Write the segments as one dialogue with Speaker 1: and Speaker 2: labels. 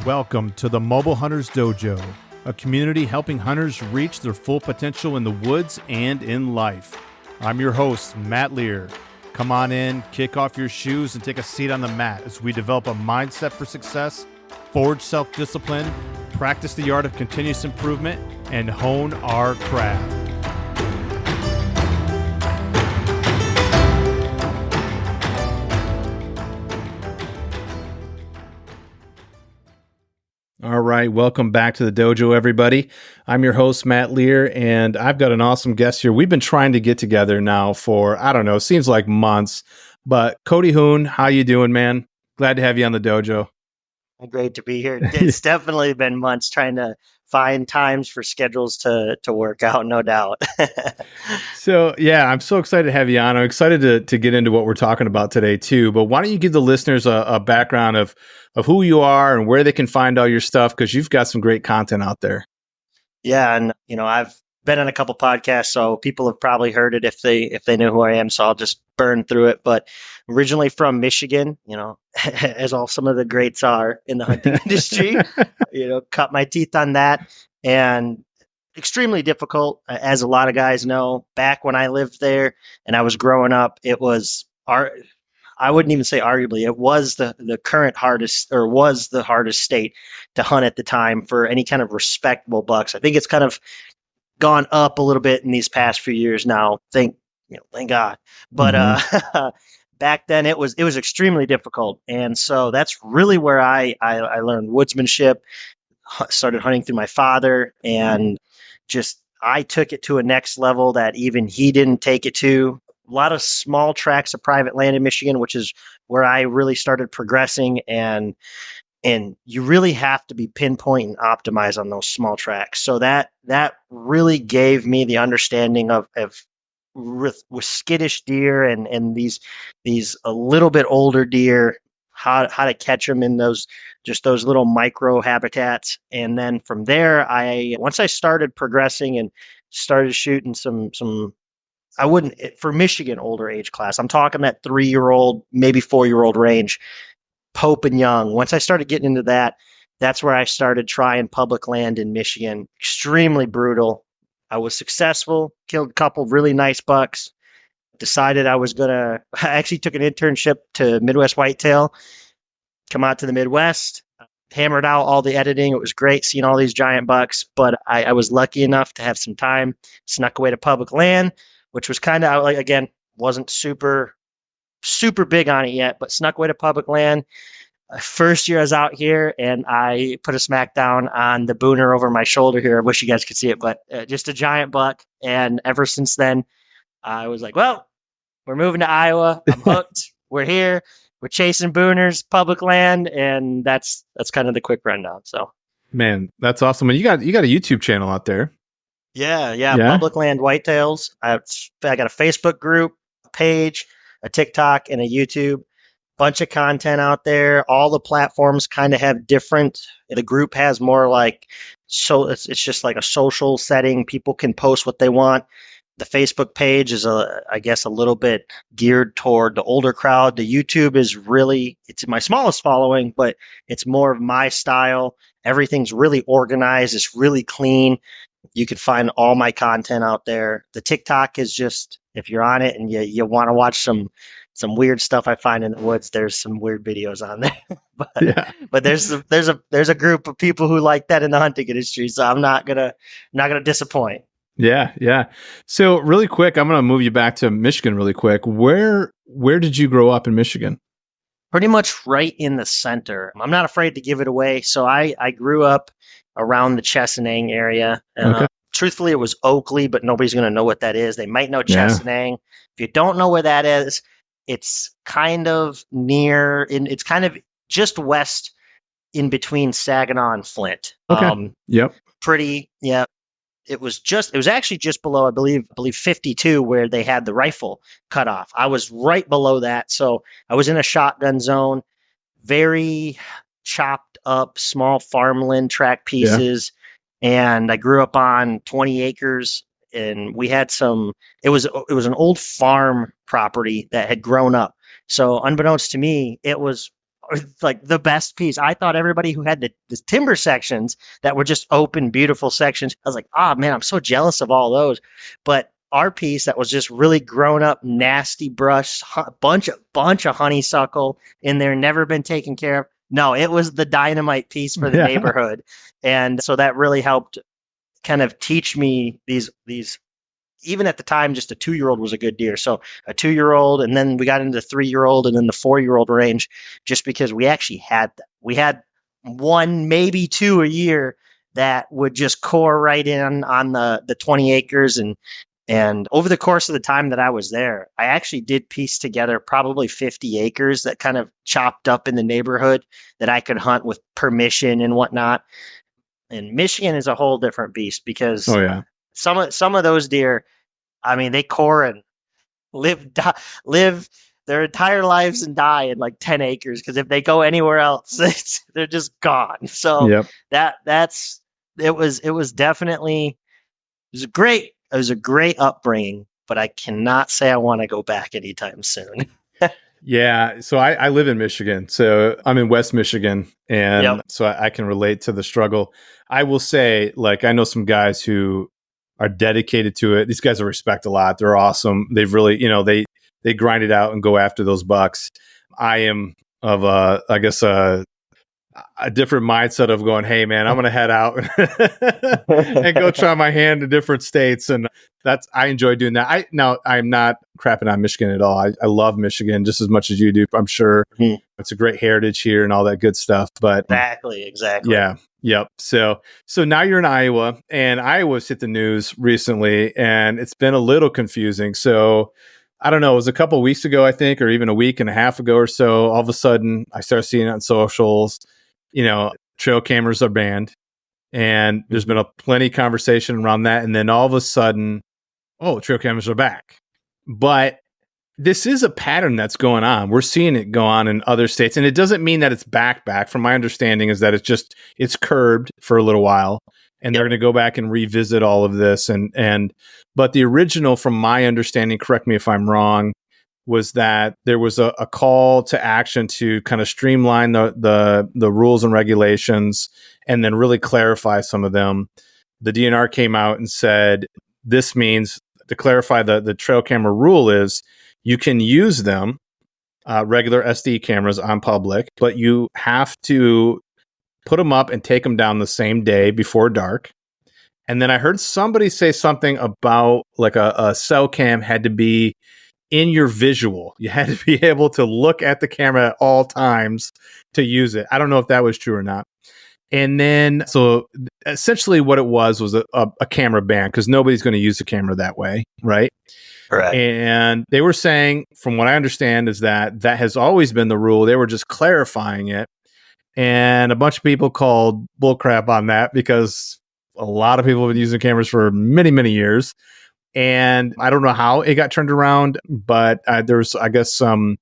Speaker 1: Welcome to the Mobile Hunters Dojo, a community helping hunters reach their full potential in the woods and in life. I'm your host, Matt Lear. Come on in, kick off your shoes, and take a seat on the mat as we develop a mindset for success, forge self-discipline, practice the art of continuous improvement, and hone our craft. All right, welcome back to the dojo, everybody. I'm your host, Matt Lear, and I've got an awesome guest here. We've been trying to get together now for, I don't know, seems like months, but Cody Huhn, how you doing, man? Glad to have you on the dojo.
Speaker 2: Great to be here. It's definitely been months trying to find times for schedules to work out, no doubt.
Speaker 1: So, yeah, I'm so excited to have you on. I'm excited to get into what we're talking about today, too. But why don't you give the listeners a background of who you are and where they can find all your stuff, because you've got some great content out there.
Speaker 2: Yeah, and I've been on a couple podcasts, so people have probably heard it if they know who I am. So I'll just burn through it. But originally from Michigan, as all some of the greats are in the hunting industry, cut my teeth on that, and extremely difficult, as a lot of guys know. Back when I lived there and I was growing up, it was I wouldn't even say arguably, it was the current hardest, or was the hardest state to hunt at the time for any kind of respectable bucks. I think it's kind of gone up a little bit in these past few years now. Thank God. But back then it was extremely difficult, and so that's really where I learned woodsmanship. Started hunting through my father, and just I took it to a next level that even he didn't take it to. A lot of small tracts of private land in Michigan, which is where I really started progressing, and you really have to be pinpoint and optimize on those small tracts. So that really gave me the understanding of with skittish deer and these a little bit older deer, how to catch them in those little micro habitats. And then from there, once I started progressing and started shooting some I wouldn't, for Michigan older age class, I'm talking that 3-year-old, maybe 4-year-old range, Pope and Young. Once I started getting into that, that's where I started trying public land in Michigan. Extremely brutal. I was successful, killed a couple really nice bucks, decided I actually took an internship to Midwest Whitetail, come out to the Midwest, hammered out all the editing. It was great seeing all these giant bucks, but I was lucky enough to have some time, snuck away to public land, which was kind of like, again, wasn't super big on it yet, but snuck away to public land. First year I was out here, and I put a smack down on the booner over my shoulder here. I wish you guys could see it, but just a giant buck. And ever since then, I was like, well, we're moving to Iowa. I'm hooked. We're here. We're chasing booners, public land, and that's kind of the quick rundown. So,
Speaker 1: man, that's awesome. And you got a YouTube channel out there.
Speaker 2: Yeah. Public land whitetails. I got a Facebook group, a page, a TikTok, and a YouTube. Bunch of content out there. All the platforms kind of have different. The group has more like, so it's just like a social setting. People can post what they want. The Facebook page is I guess a little bit geared toward the older crowd. The YouTube is it's my smallest following, but it's more of my style. Everything's really organized. It's really clean. You can find all my content out there. The TikTok is just, if you're on it and you want to watch some weird stuff I find in the woods, there's some weird videos on there. But there's a group of people who like that in the hunting industry, so I'm not gonna disappoint.
Speaker 1: Yeah. So really quick, I'm gonna move you back to Michigan really quick. Where did you grow up in Michigan?
Speaker 2: Pretty much right in the center. I'm not afraid to give it away. So I grew up around the Chesaning area.
Speaker 1: Okay.
Speaker 2: Truthfully, it was Oakley, but nobody's going to know what that is. They might know Chesaning. If you don't know where that is, it's kind of it's kind of just west in between Saginaw and Flint.
Speaker 1: Okay. Yep.
Speaker 2: It was actually just below, I believe 52, where they had the rifle cut off. I was right below that. So I was in a shotgun zone, very chopped up, small farmland tract pieces. Yeah. And I grew up on 20 acres, and we had it was an old farm property that had grown up. So unbeknownst to me, it was like the best piece. I thought everybody who had the timber sections that were just open, beautiful sections, I was like, oh man, I'm so jealous of all those. But our piece that was just really grown up, nasty brush, bunch of honeysuckle in there, never been taken care of. No, it was the dynamite piece for the
Speaker 1: Yeah.
Speaker 2: neighborhood, and so that really helped kind of teach me these. Even at the time, just a 2-year-old was a good deer. So a 2-year-old, and then we got into the 3-year-old, and then the 4-year-old range, just because we actually had them. We had one, maybe two a year that would just core right in on the 20 acres. And over the course of the time that I was there, I actually did piece together probably 50 acres that kind of chopped up in the neighborhood that I could hunt with permission and whatnot. And Michigan is a whole different beast because
Speaker 1: Oh yeah.
Speaker 2: some of those deer, I mean, they core and live their entire lives and die in like 10 acres because if they go anywhere else, they're just gone. So
Speaker 1: Yep.
Speaker 2: that's it was definitely it was a great upbringing, but I cannot say I want to go back anytime soon.
Speaker 1: Yeah. So I live in Michigan. So I'm in West Michigan.
Speaker 2: Yep.
Speaker 1: And so I can relate to the struggle. I will say, like, I know some guys who are dedicated to it. These guys I respect a lot. They're awesome. They've really, they grind it out and go after those bucks. I am of I guess a different mindset of going, hey man, I'm going to head out and go try my hand in different states. And I enjoy doing that. I'm not crapping on Michigan at all. I love Michigan just as much as you do. I'm sure it's a great heritage here and all that good stuff, but
Speaker 2: Exactly.
Speaker 1: yeah. Yep. So now you're in Iowa, and Iowa's hit the news recently, and it's been a little confusing. So I don't know, it was a couple of weeks ago, I think, or even a week and a half ago or so. All of a sudden I started seeing it on socials, trail cameras are banned, and there's been a plenty conversation around that. And then all of a sudden, oh, trail cameras are back. But this is a pattern that's going on. We're seeing it go on in other states, and it doesn't mean that it's back. From my understanding is that it's curbed for a little while, and they're going to go back and revisit all of this. But the original, from my understanding, correct me if I'm wrong, was that there was a call to action to kind of streamline the rules and regulations, and then really clarify some of them. The DNR came out and said, this means, to clarify the trail camera rule is, you can use them, regular SD cameras, on public, but you have to put them up and take them down the same day before dark. And then I heard somebody say something about like a cell cam had to be in your visual. You had to be able to look at the camera at all times to use it. I don't know if that was true or not. And then, so essentially what it was a camera ban, because nobody's going to use the camera that way, right?
Speaker 2: Correct.
Speaker 1: And they were saying, from what I understand, is that has always been the rule. They were just clarifying it. And a bunch of people called bullcrap on that, because a lot of people have been using cameras for many, many years. And I don't know how it got turned around, but there's, I guess, some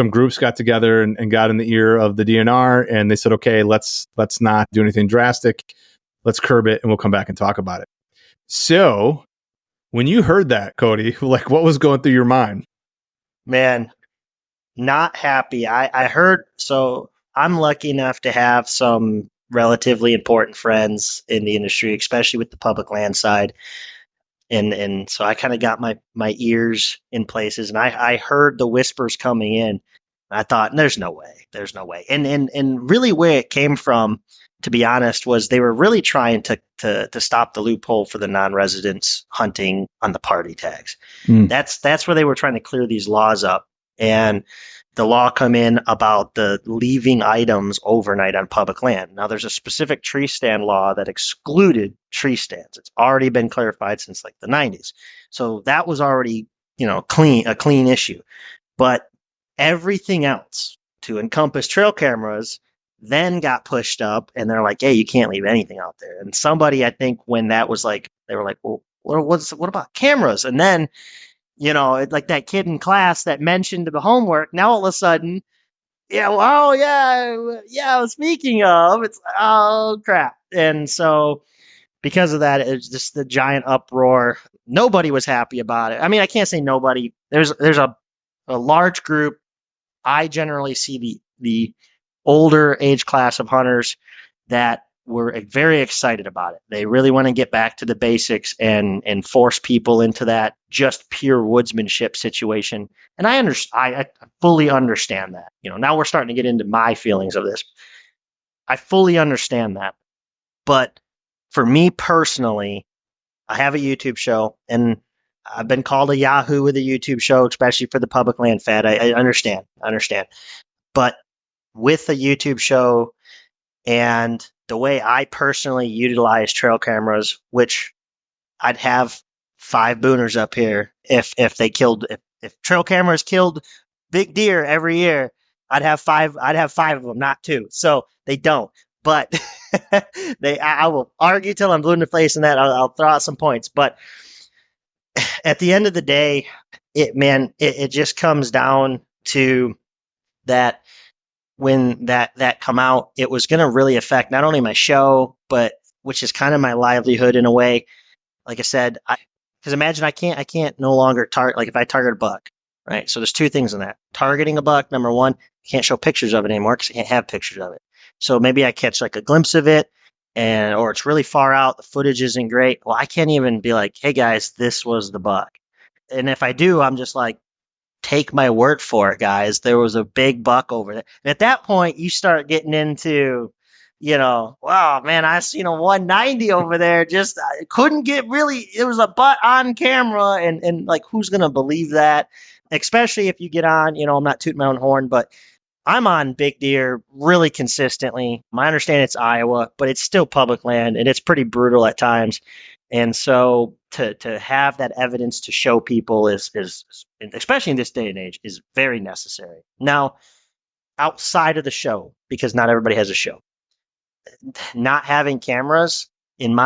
Speaker 1: groups got together and got in the ear of the DNR, and they said, okay, let's not do anything drastic. Let's curb it, and we'll come back and talk about it. So when you heard that, Cody, like, what was going through your mind?
Speaker 2: Man, not happy. I heard, so I'm lucky enough to have some relatively important friends in the industry, especially with the public land side. And so I kind of got my ears in places, and I heard the whispers coming in. I thought, there's no way. And really where it came from, to be honest, was they were really trying to stop the loophole for the non-residents hunting on the party tags. That's where they were trying to clear these laws up. And the law come in about the leaving items overnight on public land. Now, there's a specific tree stand law that excluded tree stands. It's already been clarified since like the 90s. So that was already, a clean issue. But everything else to encompass trail cameras then got pushed up, and they're like, hey, you can't leave anything out there. And somebody, I think, when that was like, they were like, well, what about cameras? And then, like that kid in class that mentioned the homework, now all of a sudden, speaking of, it's, oh crap. And so because of that, it's just the giant uproar. Nobody was happy about it. I mean, I can't say nobody. There's a large group. I generally see the older age class of hunters that were very excited about it. They really want to get back to the basics and force people into that just pure woodsmanship situation. And I fully understand that. Now we're starting to get into my feelings of this. I fully understand that. But for me personally, I have a YouTube show, and I've been called a Yahoo with a YouTube show, especially for the public land fed. I understand. But with a YouTube show and the way I personally utilize trail cameras, which I'd have 5 booners up here if trail cameras killed big deer every year, I'd have 5 of them, not 2. So they don't. But I will argue till I'm blue in the face, and that I'll throw out some points. But at the end of the day, it just comes down to that when that come out, it was going to really affect not only my show, but which is kind of my livelihood in a way. Like I said, because imagine I can't no longer target, like if I target a buck, right? So there's 2 things in that. Targeting a buck, number 1, you can't show pictures of it anymore because you can't have pictures of it. So maybe I catch like a glimpse of it, or it's really far out, the footage isn't great. Well, I can't even be like, hey guys, this was the buck. And if I do, I'm just like, take my word for it, guys. There was a big buck over there. And at that point, you start getting into, wow, man, I seen a 190 over there. Just I couldn't get really. It was a butt on camera, and like, who's gonna believe that? Especially if you get on. I'm not tooting my own horn, but I'm on big deer really consistently. I understand it's Iowa, but it's still public land, and it's pretty brutal at times. And so to have that evidence to show people is especially in this day and age, is very necessary. Now, outside of the show, because not everybody has a show, not having cameras when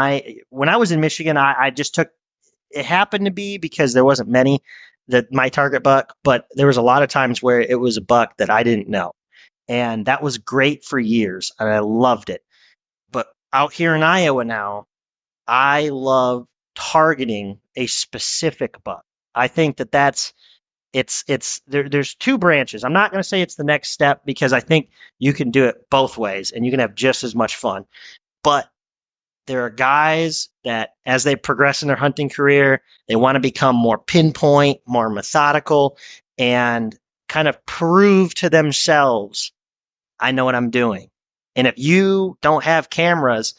Speaker 2: I was in Michigan, I just took, it happened to be because there wasn't many that my target buck, but there was a lot of times where it was a buck that I didn't know. And that was great for years, and I loved it. But out here in Iowa now, I love targeting a specific buck. I think there's 2 branches. I'm not going to say it's the next step because I think you can do it both ways and you can have just as much fun. But there are guys that as they progress in their hunting career, they want to become more pinpoint, more methodical, and kind of prove to themselves, I know what I'm doing. And if you don't have cameras,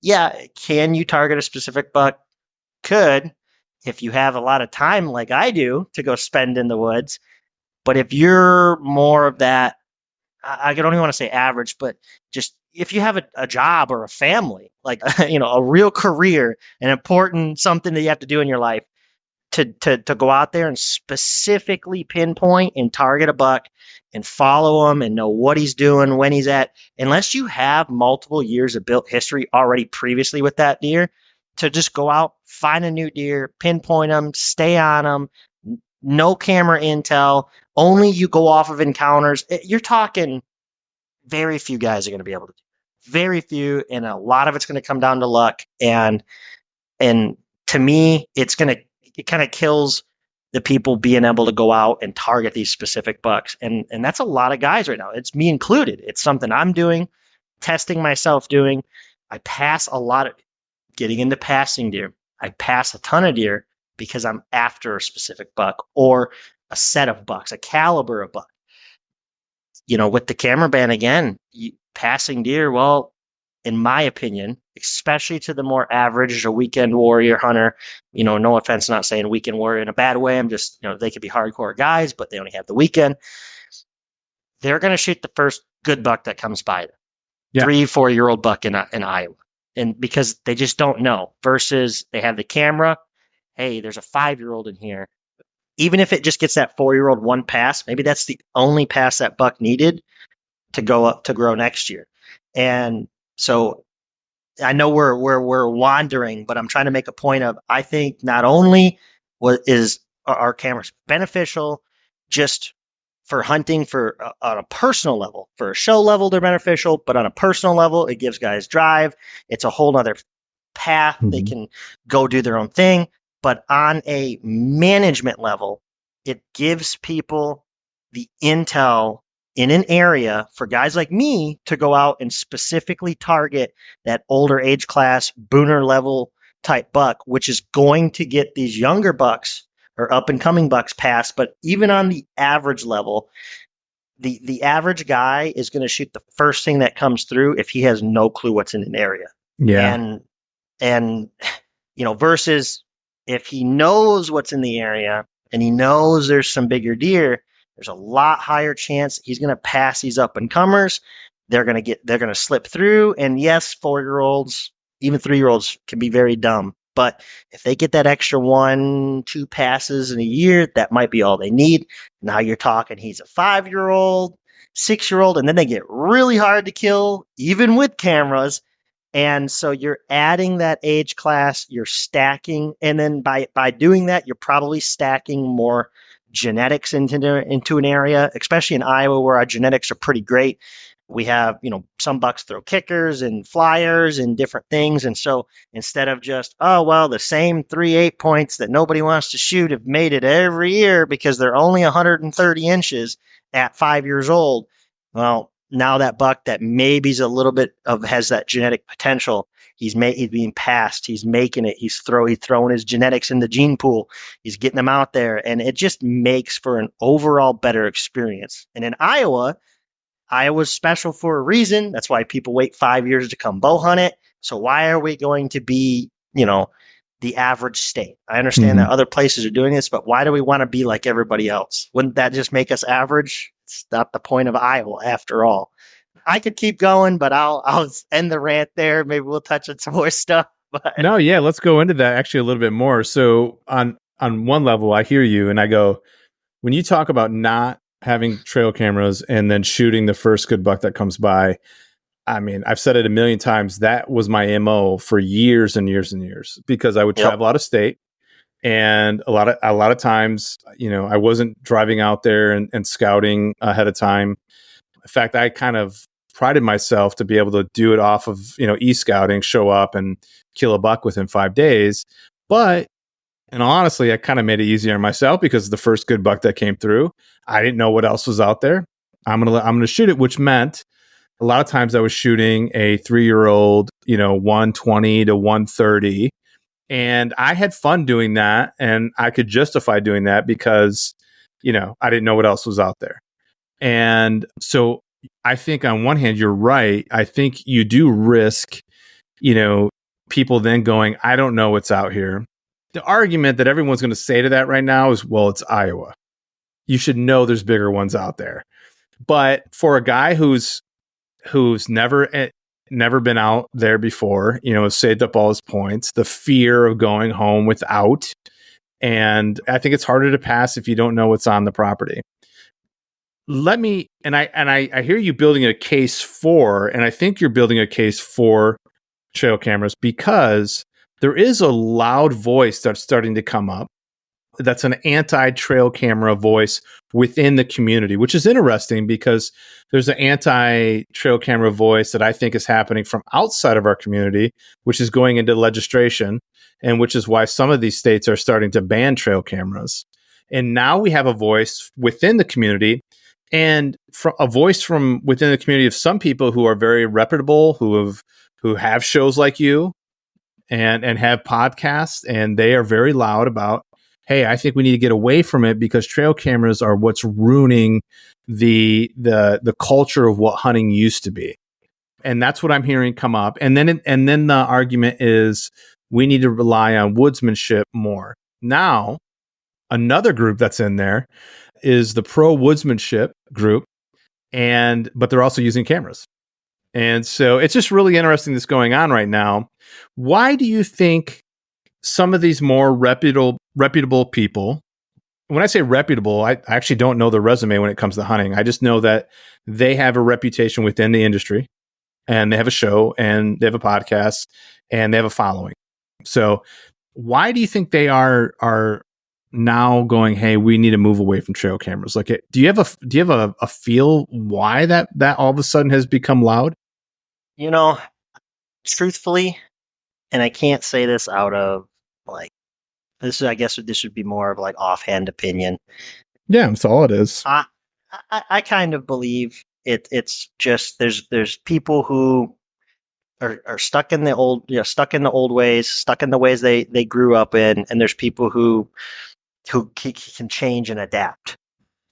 Speaker 2: yeah, can you target a specific buck? Could, if you have a lot of time like I do to go spend in the woods. But if you're more of that, I don't even want to say average, but just if you have a job or a family, like a real career, an important something that you have to do in your life, to go out there and specifically pinpoint and target a buck and follow him and know what he's doing, when he's at, unless you have multiple years of built history already previously with that deer, to just go out, find a new deer, pinpoint them, stay on them, no camera intel, only you go off of encounters. You're talking very few guys are going to be able to do that. Very few, and a lot of it's going to come down to luck. And to me, it kind of kills the people being able to go out and target these specific bucks. And that's a lot of guys right now. It's me included. It's something I'm doing, testing myself doing. I pass a lot of getting into passing deer. I pass a ton of deer because I'm after a specific buck or a set of bucks, a caliber of buck. With the camera ban again, passing deer, well, in my opinion, especially to the more average or weekend warrior hunter, no offense, not saying weekend warrior in a bad way. I'm just, they could be hardcore guys, but they only have the weekend. They're going to shoot the first good buck that comes by them. Yeah. 3-4-year-old buck in Iowa. And because they just don't know, versus they have the camera. Hey, there's a 5-year-old in here. Even if it just gets that 4-year-old one pass, maybe that's the only pass that buck needed to go up to grow next year. And so I know we're wandering, but I'm trying to make a point of, I think not only are cameras beneficial just for hunting on a personal level, for a show level, they're beneficial, but on a personal level, it gives guys drive. It's a whole nother path. Mm-hmm. They can go do their own thing. But on a management level, it gives people the intel in an area for guys like me to go out and specifically target that older age class, booner level type buck, which is going to get these younger bucks or up and coming bucks past. But even on the average level, the average guy is going to shoot the first thing that comes through if he has no clue what's in an area.
Speaker 1: Yeah.
Speaker 2: And versus if he knows what's in the area and he knows there's some bigger deer, there's a lot higher chance he's going to pass these up and comers. They're going to slip through. And yes, 4-year-olds, even 3-year-olds can be very dumb. But if they get that extra 1-2 passes in a year, that might be all they need. Now you're talking he's a 5-year-old, 6-year-old, and then they get really hard to kill, even with cameras. And so you're adding that age class, you're stacking, and then by doing that, you're probably stacking more genetics into an area, especially in Iowa where our genetics are pretty great. We have, some bucks throw kickers and flyers and different things. And so instead of just, oh, well, the same 3 8-points that nobody wants to shoot have made it every year because they're only 130 inches at 5 years old. Well, now that buck that maybe's a little bit has that genetic potential. He's being passed. He's making it. He's throwing his genetics in the gene pool. He's getting them out there. And it just makes for an overall better experience. And in Iowa's special for a reason. That's why people wait 5 years to come bow hunt it. So why are we going to be, the average state? I understand that other places are doing this, but why do we want to be like everybody else? Wouldn't that just make us average? It's not the point of Iowa after all. I could keep going, but I'll end the rant there. Maybe we'll touch on some more stuff. But
Speaker 1: No, yeah, let's go into that actually a little bit more. So on one level, I hear you and I go, when you talk about not having trail cameras and then shooting the first good buck that comes by, I mean, I've said it a million times. That was my MO for years and years and years because I would travel out of state. And a lot of times, I wasn't driving out there and scouting ahead of time. In fact, I kind of prided myself to be able to do it off of, e-scouting, show up and kill a buck within 5 days. And honestly, I kind of made it easier on myself because the first good buck that came through, I didn't know what else was out there. I'm gonna shoot it, which meant a lot of times I was shooting a 3-year-old, 120 to 130. And I had fun doing that. And I could justify doing that because, I didn't know what else was out there. And so I think on one hand, you're right. I think you do risk, people then going, I don't know what's out here. The argument that everyone's going to say to that right now is, well, it's Iowa. You should know there's bigger ones out there. But for a guy who's never been out there before, saved up all his points, the fear of going home without, and I think it's harder to pass if you don't know what's on the property. I hear you building a case for, and I think you're building a case for trail cameras because there is a loud voice that's starting to come up. That's an anti-trail camera voice within the community, which is interesting because there's an anti-trail camera voice that I think is happening from outside of our community, which is going into legislation, and which is why some of these states are starting to ban trail cameras. And now we have a voice within the community, and a voice from within the community of some people who are very reputable, who have shows like you and have podcasts, and they are very loud about, hey, I think we need to get away from it because trail cameras are what's ruining the culture of what hunting used to be. And that's what I'm hearing come up. And then the argument is we need to rely on woodsmanship more. Now, another group that's in there is the pro woodsmanship group, but they're also using cameras. And so it's just really interesting that's going on right now. Why do you think some of these more reputable people, when I say reputable, I actually don't know the resume when it comes to hunting. I just know that they have a reputation within the industry and they have a show and they have a podcast and they have a following. So why do you think they are now going, hey, we need to move away from trail cameras? Like, do you have a feel why that all of a sudden has become loud?
Speaker 2: Truthfully, and I can't say this out of I guess this would be more of offhand opinion.
Speaker 1: Yeah, that's all it is.
Speaker 2: I kind of believe it's just there's people who are stuck in the old, stuck in the old ways, stuck in the ways they grew up in, and there's people who can change and adapt.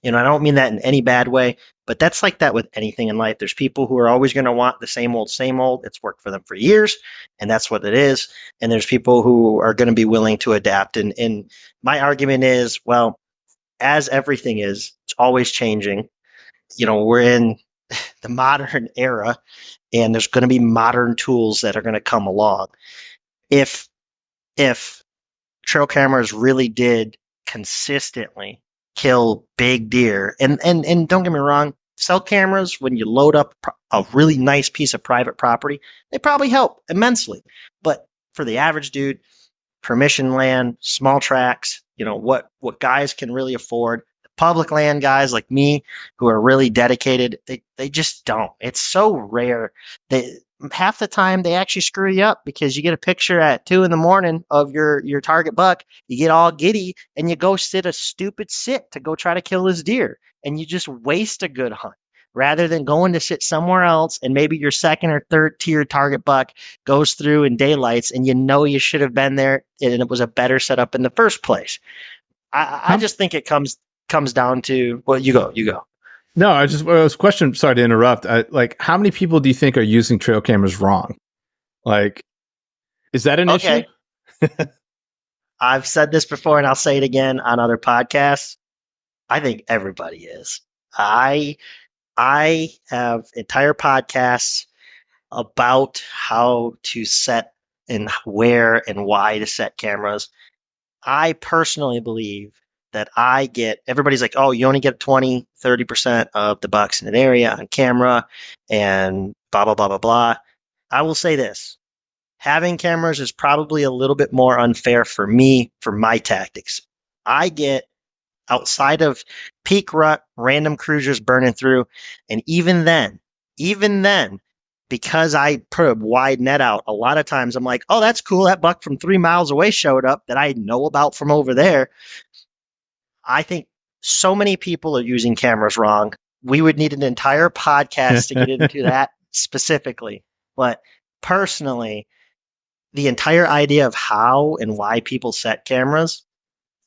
Speaker 2: I don't mean that in any bad way, but that's like that with anything in life. There's people who are always going to want the same old, same old. It's worked for them for years, and that's what it is. And there's people who are going to be willing to adapt. And my argument is, well, as everything is, it's always changing. We're in the modern era, and there's going to be modern tools that are going to come along. If if trail cameras really did consistently kill big deer, and don't get me wrong, cell cameras, when you load up a really nice piece of private property, they probably help immensely. But for the average dude, permission land, small tracks, what guys can really afford. Public land guys like me who are really dedicated, they just don't. It's so rare. They half the time they actually screw you up because you get a picture at 2 a.m. of your target buck, you get all giddy and you go sit a stupid sit to go try to kill this deer, and you just waste a good hunt rather than going to sit somewhere else, and maybe your second or third tier target buck goes through in daylights and you should have been there and it was a better setup in the first place. I just think it comes down to, well, you go.
Speaker 1: No, I was question. Sorry to interrupt. How many people do you think are using trail cameras wrong? Like, is that an issue?
Speaker 2: I've said this before and I'll say it again on other podcasts. I think everybody is. I have entire podcasts about how to set and where and why to set cameras. I personally believe that everybody's like, oh, you only get 20, 30% of the bucks in an area on camera and blah, blah, blah, blah, blah. I will say this. Having cameras is probably a little bit more unfair for me, for my tactics. I get outside of peak rut, random cruisers burning through. And even then, because I put a wide net out, a lot of times I'm like, oh, that's cool. That buck from 3 miles away showed up that I know about from over there. I think so many people are using cameras wrong. We would need an entire podcast to get into that specifically. But personally, the entire idea of how and why people set cameras,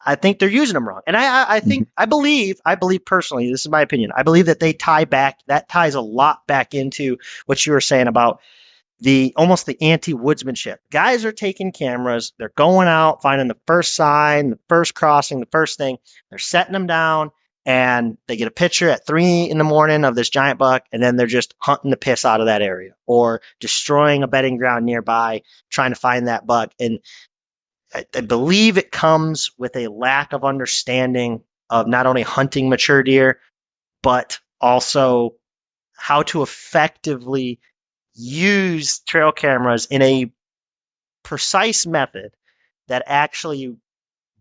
Speaker 2: I think they're using them wrong. And I believe personally, this is my opinion, I believe that that ties a lot back into what you were saying about almost the anti-woodsmanship. Guys are taking cameras, they're going out, finding the first sign, the first crossing, the first thing, they're setting them down, and they get a picture at 3 a.m. of this giant buck, and then they're just hunting the piss out of that area or destroying a bedding ground nearby, trying to find that buck. And I believe it comes with a lack of understanding of not only hunting mature deer, but also how to effectively use trail cameras in a precise method that actually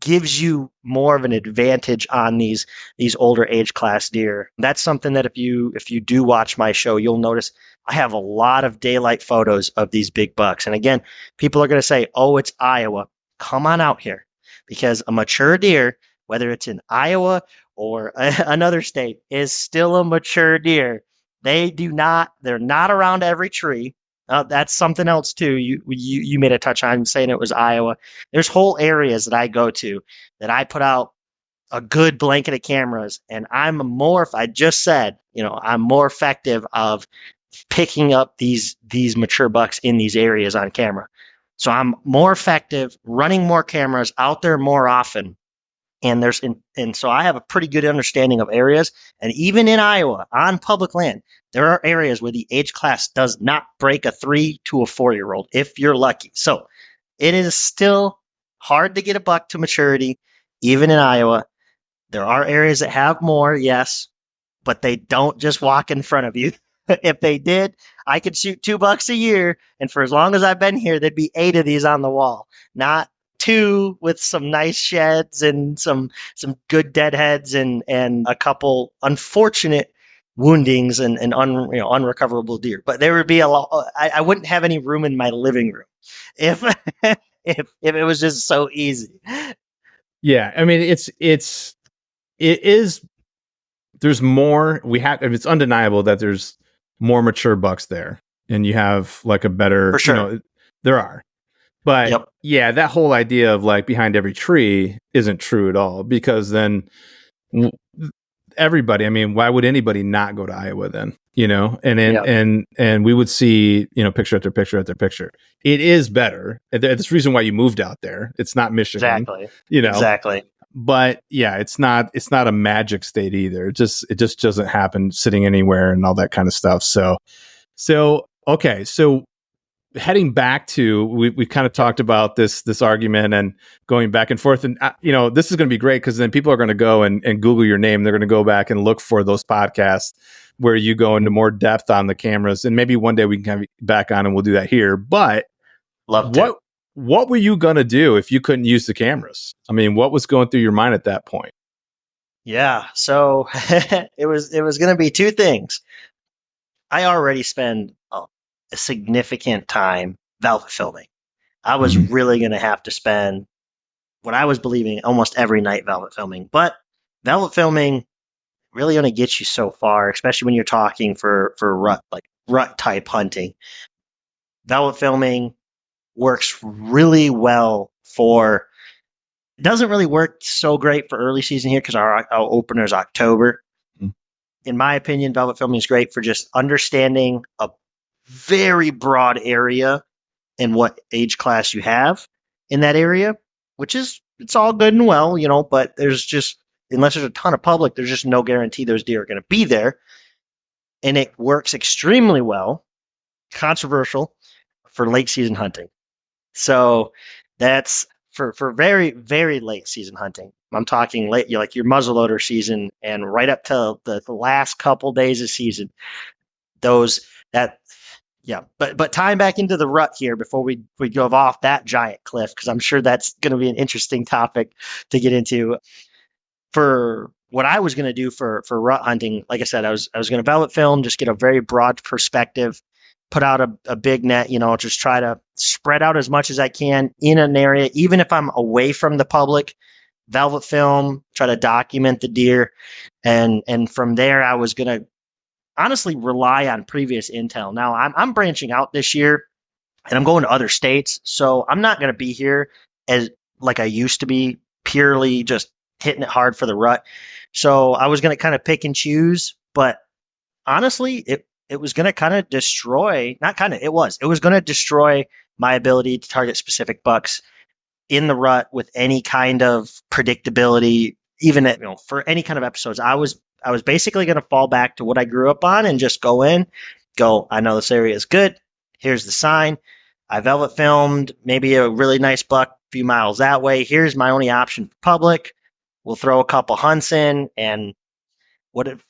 Speaker 2: gives you more of an advantage on these older age class deer. That's something that if you do watch my show, you'll notice I have a lot of daylight photos of these big bucks. And again, people are going to say, oh, it's Iowa. Come on out here, because a mature deer, whether it's in Iowa or another state, is still a mature deer. They're not around every tree. That's something else too. You made a touch on saying it was Iowa. There's whole areas that I go to that I put out a good blanket of cameras, and I'm more effective of picking up these mature bucks in these areas on camera. So I'm more effective running more cameras out there more often. And so I have a pretty good understanding of areas. And even in Iowa, on public land, there are areas where the age class does not break a 3 to a 4-year-old if you're lucky. So it is still hard to get a buck to maturity, even in Iowa. There are areas that have more, yes, but they don't just walk in front of you. If they did, I could shoot 2 bucks a year, and for as long as I've been here, there'd be 8 of these on the wall, not 2 with some nice sheds and some good deadheads and a couple unfortunate woundings and unrecoverable deer. But there would be a lot. I wouldn't have any room in my living room if if it was just so easy.
Speaker 1: Yeah, I mean it is there's more. It's undeniable that there's more mature bucks there, and you have like a better,
Speaker 2: For sure.
Speaker 1: there are. But
Speaker 2: Yep.
Speaker 1: yeah, that whole idea of like behind every tree isn't true at all, because then everybody, I mean, why would anybody not go to Iowa then?
Speaker 2: Yep.
Speaker 1: And we would see, picture after picture after picture. It is better. That's the reason why you moved out there. It's not Michigan,
Speaker 2: Exactly.
Speaker 1: you know.
Speaker 2: Exactly.
Speaker 1: But yeah, it's not a magic state either. It just doesn't happen sitting anywhere and all that kind of stuff. So okay, so heading back to, we kind of talked about this argument and going back and forth, and this is going to be great, because then people are going to go and Google your name. They're going to go back and look for those podcasts where you go into more depth on the cameras, and maybe one day we can have you back on and we'll do that here. But
Speaker 2: Love to.
Speaker 1: what were you going to do if you couldn't use the cameras? I mean, what was going through your mind at that point?
Speaker 2: Yeah. So it was going to be two things. I already spend a significant time velvet filming. I was really going to have to spend what I was believing almost every night velvet filming. But velvet filming really only gets you so far, especially when you're talking for rut type hunting. Velvet filming works really well for. It doesn't really work so great for early season here because our opener is October. In my opinion, velvet filming is great for just understanding a very broad area and what age class you have in that area, which is, it's all good and well, but there's just, unless there's a ton of public, there's just no guarantee those deer are going to be there. And it works extremely well, controversial, for late season hunting. So that's for very, very late season hunting. I'm talking late, like your muzzleloader season and right up to the last couple days of season. But tying back into the rut here before we go off that giant cliff, because I'm sure that's going to be an interesting topic to get into. For what I was going to do for rut hunting, like I said, I was going to velvet film, just get a very broad perspective, put out a big net, just try to spread out as much as I can in an area, even if I'm away from the public. Velvet film, try to document the deer, and from there I was going to honestly rely on previous intel. Now I'm branching out this year and I'm going to other states. So I'm not going to be here as like I used to be, purely just hitting it hard for the rut. So I was going to kind of pick and choose, but honestly, it was going to kind of destroy, not kind of, it was going to destroy my ability to target specific bucks in the rut with any kind of predictability, even at, for any kind of episodes. I was basically going to fall back to what I grew up on and just go, I know this area is good. Here's the sign. I velvet filmed maybe a really nice buck a few miles that way. Here's my only option for public. We'll throw a couple hunts in, and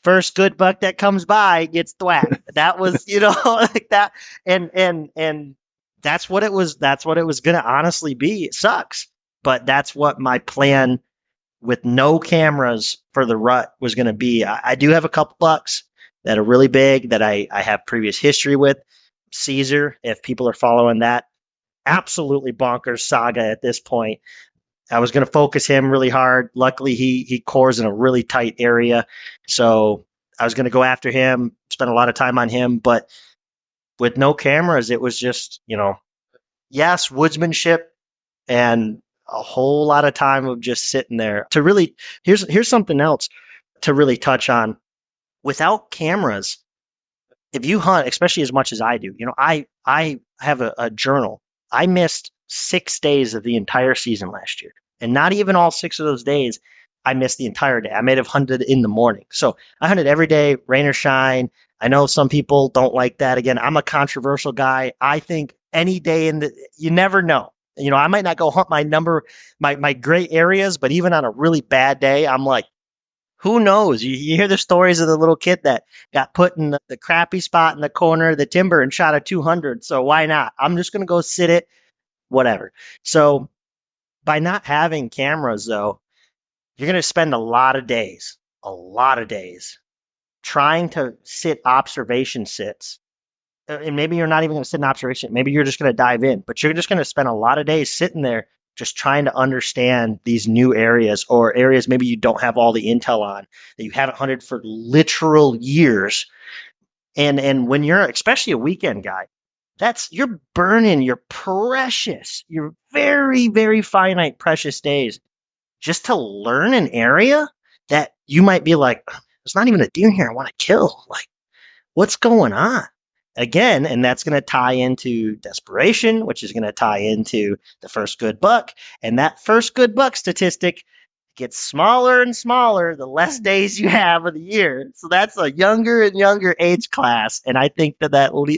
Speaker 2: first good buck that comes by gets thwacked. That was, like that. And that's what it was. That's what it was going to honestly be. It sucks, but that's what my plan with no cameras for the rut was going to be. I do have a couple bucks that are really big that I have previous history with. Caesar, if people are following that, absolutely bonkers saga at this point. I was going to focus him really hard. Luckily, he cores in a really tight area. So I was going to go after him, spend a lot of time on him. But with no cameras, it was just, yes, woodsmanship and a whole lot of time of just sitting there to really, here's something else to really touch on. Without cameras, if you hunt, especially as much as I do, I have a journal. I missed 6 days of the entire season last year, and not even all 6 of those days I missed the entire day. I may have hunted in the morning. So I hunted every day, rain or shine. I know some people don't like that. Again, I'm a controversial guy. I think any day you never know. I might not go hunt my great areas, but even on a really bad day, I'm like, who knows? You hear the stories of the little kid that got put in the crappy spot in the corner of the timber and shot a 200. So why not? I'm just going to go sit it, whatever. So by not having cameras, though, you're going to spend a lot of days trying to sit observation sits. And maybe you're not even going to sit in observation. Maybe you're just going to dive in, but you're just going to spend a lot of days sitting there just trying to understand these new areas or areas maybe you don't have all the intel on, that you haven't hunted for literal years. And when you're especially a weekend guy, you're burning your very, very finite precious days just to learn an area that you might be like, there's not even a deer here I want to kill. Like, what's going on? Again, and that's going to tie into desperation, which is going to tie into the first good buck. And that first good buck statistic gets smaller and smaller the less days you have of the year. So that's a younger and younger age class. And I think that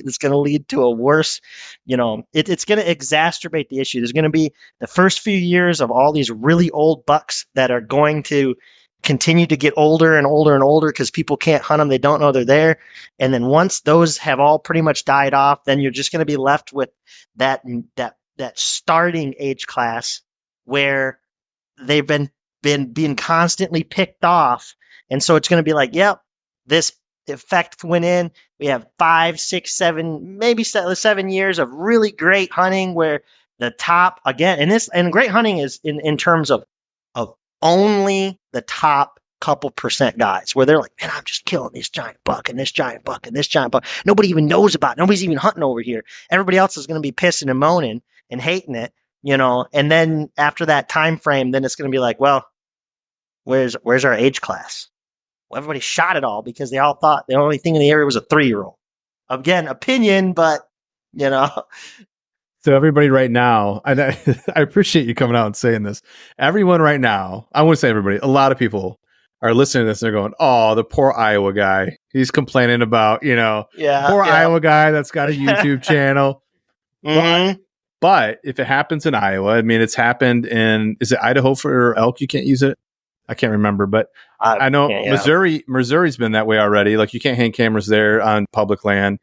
Speaker 2: is going to lead to a worse, it's going to exacerbate the issue. There's going to be the first few years of all these really old bucks that are going to continue to get older and older and older because people can't hunt them. They don't know they're there. And then once those have all pretty much died off, then you're just going to be left with that starting age class where they've been being constantly picked off. And so it's going to be like, yep, this effect went in. We have 5, 6, 7, maybe 7 years of really great hunting where the top again, and great hunting is in terms of only the top couple percent guys where they're like, man, I'm just killing this giant buck and this giant buck and this giant buck. Nobody even knows about it. Nobody's even hunting over here. Everybody else is going to be pissing and moaning and hating it, and then after that time frame, then it's going to be like, well, where's our age class? Well, everybody shot it all because they all thought the only thing in the area was a 3-year-old. Again, opinion, but
Speaker 1: So everybody right now, and I appreciate you coming out and saying this. Everyone right now, I wouldn't say everybody, a lot of people are listening to this and they're going, oh, the poor Iowa guy. He's complaining about, Iowa guy that's got a YouTube channel.
Speaker 2: Mm-hmm.
Speaker 1: But if it happens in Iowa, I mean, it's happened is it Idaho for elk? You can't use it? I can't remember, but I know Missouri's been that way already. Like you can't hang cameras there on public land.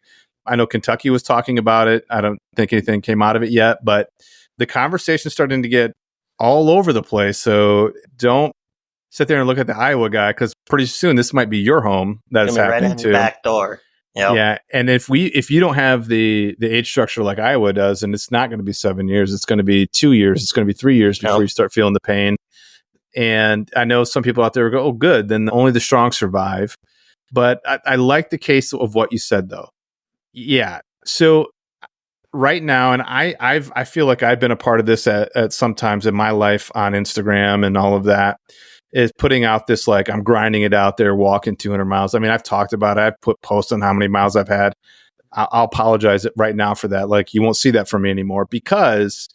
Speaker 1: I know Kentucky was talking about it. I don't think anything came out of it yet, but the conversation's starting to get all over the place. So don't sit there and look at the Iowa guy because pretty soon this might be your home that is happening too.
Speaker 2: Back door. Yep.
Speaker 1: Yeah, and if you don't have the age structure like Iowa does, and it's not going to be 7 years, it's going to be 2 years, it's going to be 3 years before you start feeling the pain. And I know some people out there go, "Oh, good, then only the strong survive." But I like the case of what you said, though. Yeah. So right now, and I feel like I've been a part of this at some times in my life on Instagram and all of that, is putting out this, like, I'm grinding it out there, walking 200 miles. I mean, I've talked about it. I've put posts on how many miles I've had. I'll apologize right now for that. Like, you won't see that from me anymore because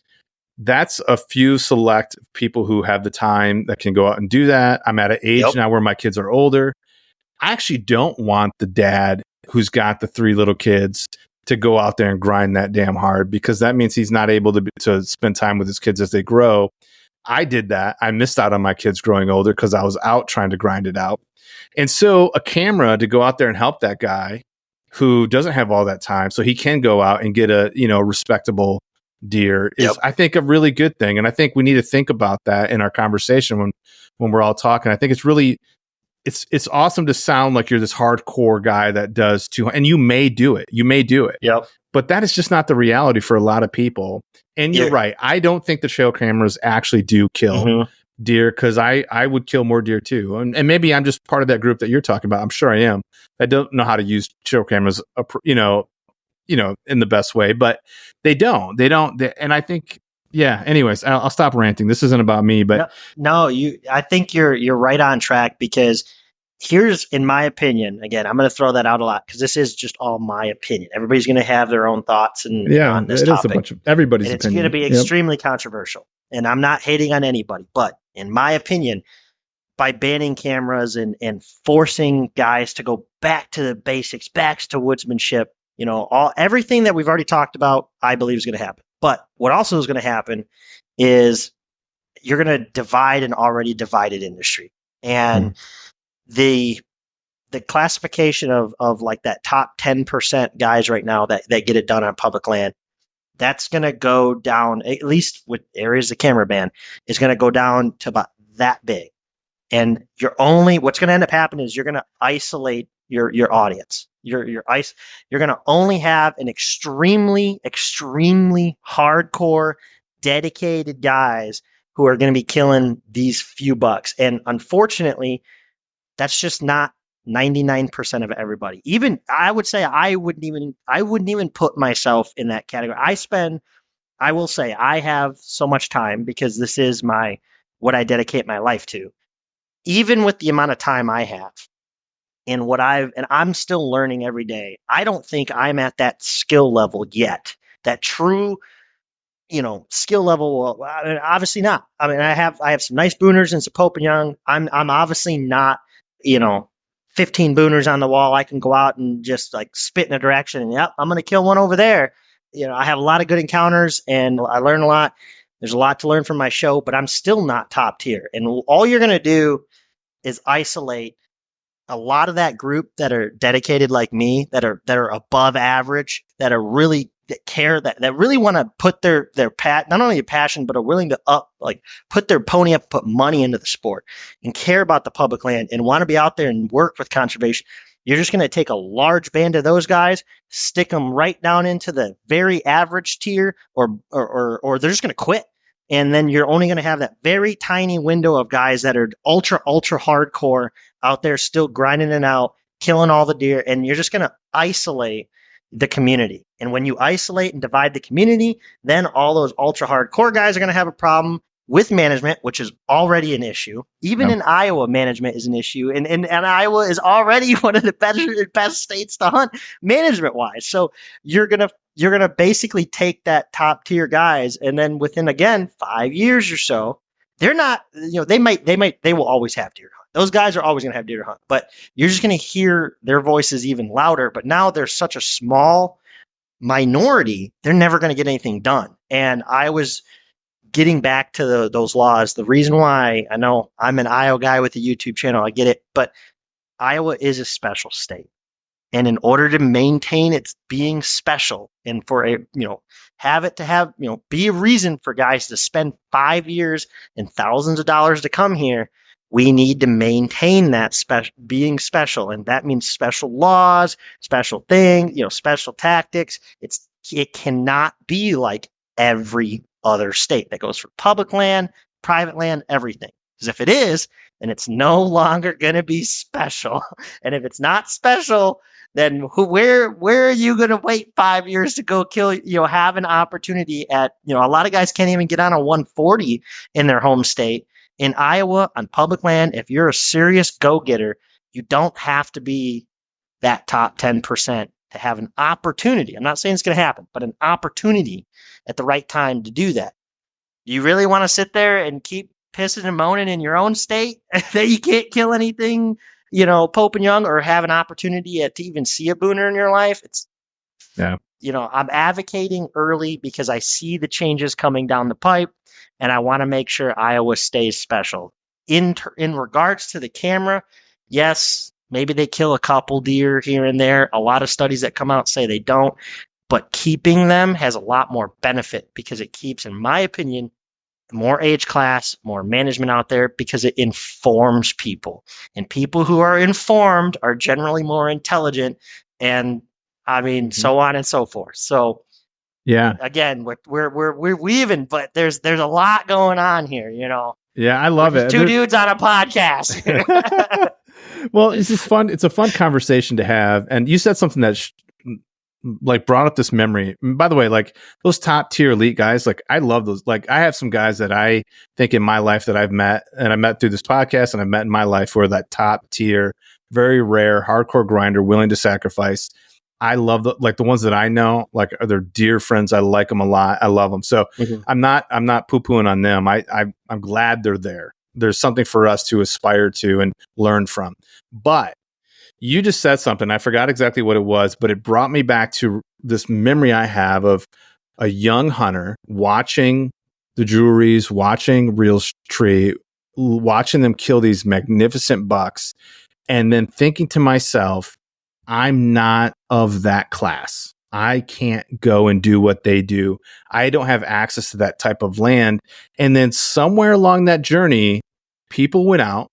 Speaker 1: that's a few select people who have the time that can go out and do that. I'm at an age now where my kids are older. I actually don't want the dad who's got the 3 little kids to go out there and grind that damn hard because that means he's not able to spend time with his kids as they grow. I did that. I missed out on my kids growing older because I was out trying to grind it out. And so a camera to go out there and help that guy who doesn't have all that time so he can go out and get a, respectable deer is, I think, a really good thing. And I think we need to think about that in our conversation when we're all talking. I think it's really, it's awesome to sound like you're this hardcore guy that does and you may do it.
Speaker 2: Yep.
Speaker 1: But that is just not the reality for a lot of people. And you're right. I don't think the trail cameras actually do kill deer because I would kill more deer too. And maybe I'm just part of that group that you're talking about. I'm sure I am. I don't know how to use trail cameras, in the best way, but they don't. And I think, anyways, I'll stop ranting. This isn't about me, but
Speaker 2: I think you're right on track because here's, in my opinion, again, I'm going to throw that out a lot because this is just all my opinion. Everybody's going to have their own thoughts on this topic.
Speaker 1: Is a bunch of everybody's
Speaker 2: and
Speaker 1: opinion.
Speaker 2: It's going to be extremely controversial. And I'm not hating on anybody, but in my opinion, by banning cameras and forcing guys to go back to the basics, back to woodsmanship, everything that we've already talked about, I believe is going to happen. But what also is going to happen is you're going to divide an already divided industry. And the classification of like that top 10% guys right now that get it done on public land, that's going to go down, at least with areas of camera ban, is going to go down to about that big. And what's going to end up happening is you're going to isolate your audience. You're going to only have an extremely, extremely hardcore, dedicated guys who are going to be killing these few bucks. And unfortunately, that's just not 99% of everybody. Even I would say I wouldn't even put myself in that category. I will say I have so much time because this is what I dedicate my life to. Even with the amount of time I have and I'm still learning every day. I don't think I'm at that skill level yet. That true, skill level. Well, I mean, obviously not. I mean, I have some nice booners and some Pope and Young. I'm obviously not, 15 booners on the wall. I can go out and just like spit in a direction and yep, I'm going to kill one over there. I have a lot of good encounters and I learn a lot. There's a lot to learn from my show, but I'm still not top tier. And all you're going to do is isolate a lot of that group that are dedicated like me, that are above average, that are really that care, that really want to put their not only a passion, but are willing to put their pony up, put money into the sport and care about the public land and want to be out there and work with conservation. You're just going to take a large band of those guys, stick them right down into the very average tier, or they're just going to quit. And then you're only going to have that very tiny window of guys that are ultra hardcore out there still grinding it out, killing all the deer, and you're just going to isolate the community. And when you isolate and divide the community, then all those ultra hardcore guys are going to have a problem with management, which is already an issue. Even in Iowa, management is an issue. And Iowa is already one of the best states to hunt management wise. So you're going to basically take that top tier guys. And then within, again, 5 years or so, they're not, they will always have deer hunt. Those guys are always going to have deer hunt, but you're just going to hear their voices even louder. But now they're such a small minority, they're never going to get anything done. And I was getting back to those laws. The reason why, I know I'm an Iowa guy with a YouTube channel, I get it, but Iowa is a special state. And in order to maintain its being special and for be a reason for guys to spend 5 years and thousands of dollars to come here, we need to maintain that being special. And that means special laws, special things, special tactics. It cannot be like every other state. That goes for public land, private land, everything. Because if it is, then it's no longer going to be special. And if it's not special, then where are you going to wait 5 years to go kill, have an opportunity at, a lot of guys can't even get on a 140 in their home state. In Iowa, on public land, if you're a serious go-getter, you don't have to be that top 10% to have an opportunity. I'm not saying it's going to happen, but an opportunity at the right time to do that. You really want to sit there and keep pissing and moaning in your own state that you can't kill anything, Pope and Young, or have an opportunity to even see a booner in your life? I'm advocating early because I see the changes coming down the pipe, and I want to make sure Iowa stays special. In regards to the camera, yes, maybe they kill a couple deer here and there. A lot of studies that come out say they don't, but keeping them has a lot more benefit because it keeps, in my opinion, more age class, more management out there because it informs people. And people who are informed are generally more intelligent, and so on and so forth. So
Speaker 1: yeah,
Speaker 2: again, we're weaving, but there's a lot going on here,
Speaker 1: Yeah, I love it.
Speaker 2: Two dudes on a podcast.
Speaker 1: Well, this is fun. It's a fun conversation to have. And you said something that brought up this memory. And by the way, like those top tier elite guys, like I love those. Like I have some guys that I think in my life that I've met, and I met through this podcast, and I've met in my life, who are that top tier, very rare, hardcore grinder, willing to sacrifice. I love the ones that I know, like are their dear friends. I like them a lot. I love them. So I'm not poo-pooing on them. I'm glad they're there. There's something for us to aspire to and learn from. But you just said something. I forgot exactly what it was, but it brought me back to this memory I have of a young hunter watching the Drury's, watching Realtree, watching them kill these magnificent bucks, and then thinking to myself, I'm not of that class. I can't go and do what they do. I don't have access to that type of land. And then somewhere along that journey, people went out,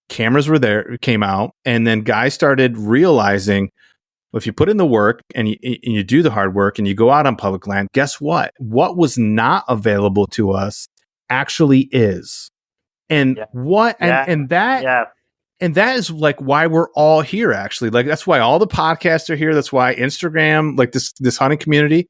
Speaker 1: cameras were there, came out, and then guys started realizing Well, if you put in the work and you do the hard work and you go out on public land, guess what? What was not available to us actually is. And
Speaker 2: Yeah.
Speaker 1: what
Speaker 2: Yeah.
Speaker 1: and that
Speaker 2: Yeah.
Speaker 1: and that is like why we're all here, actually. Like that's why all the podcasts are here. That's why Instagram, like this hunting community,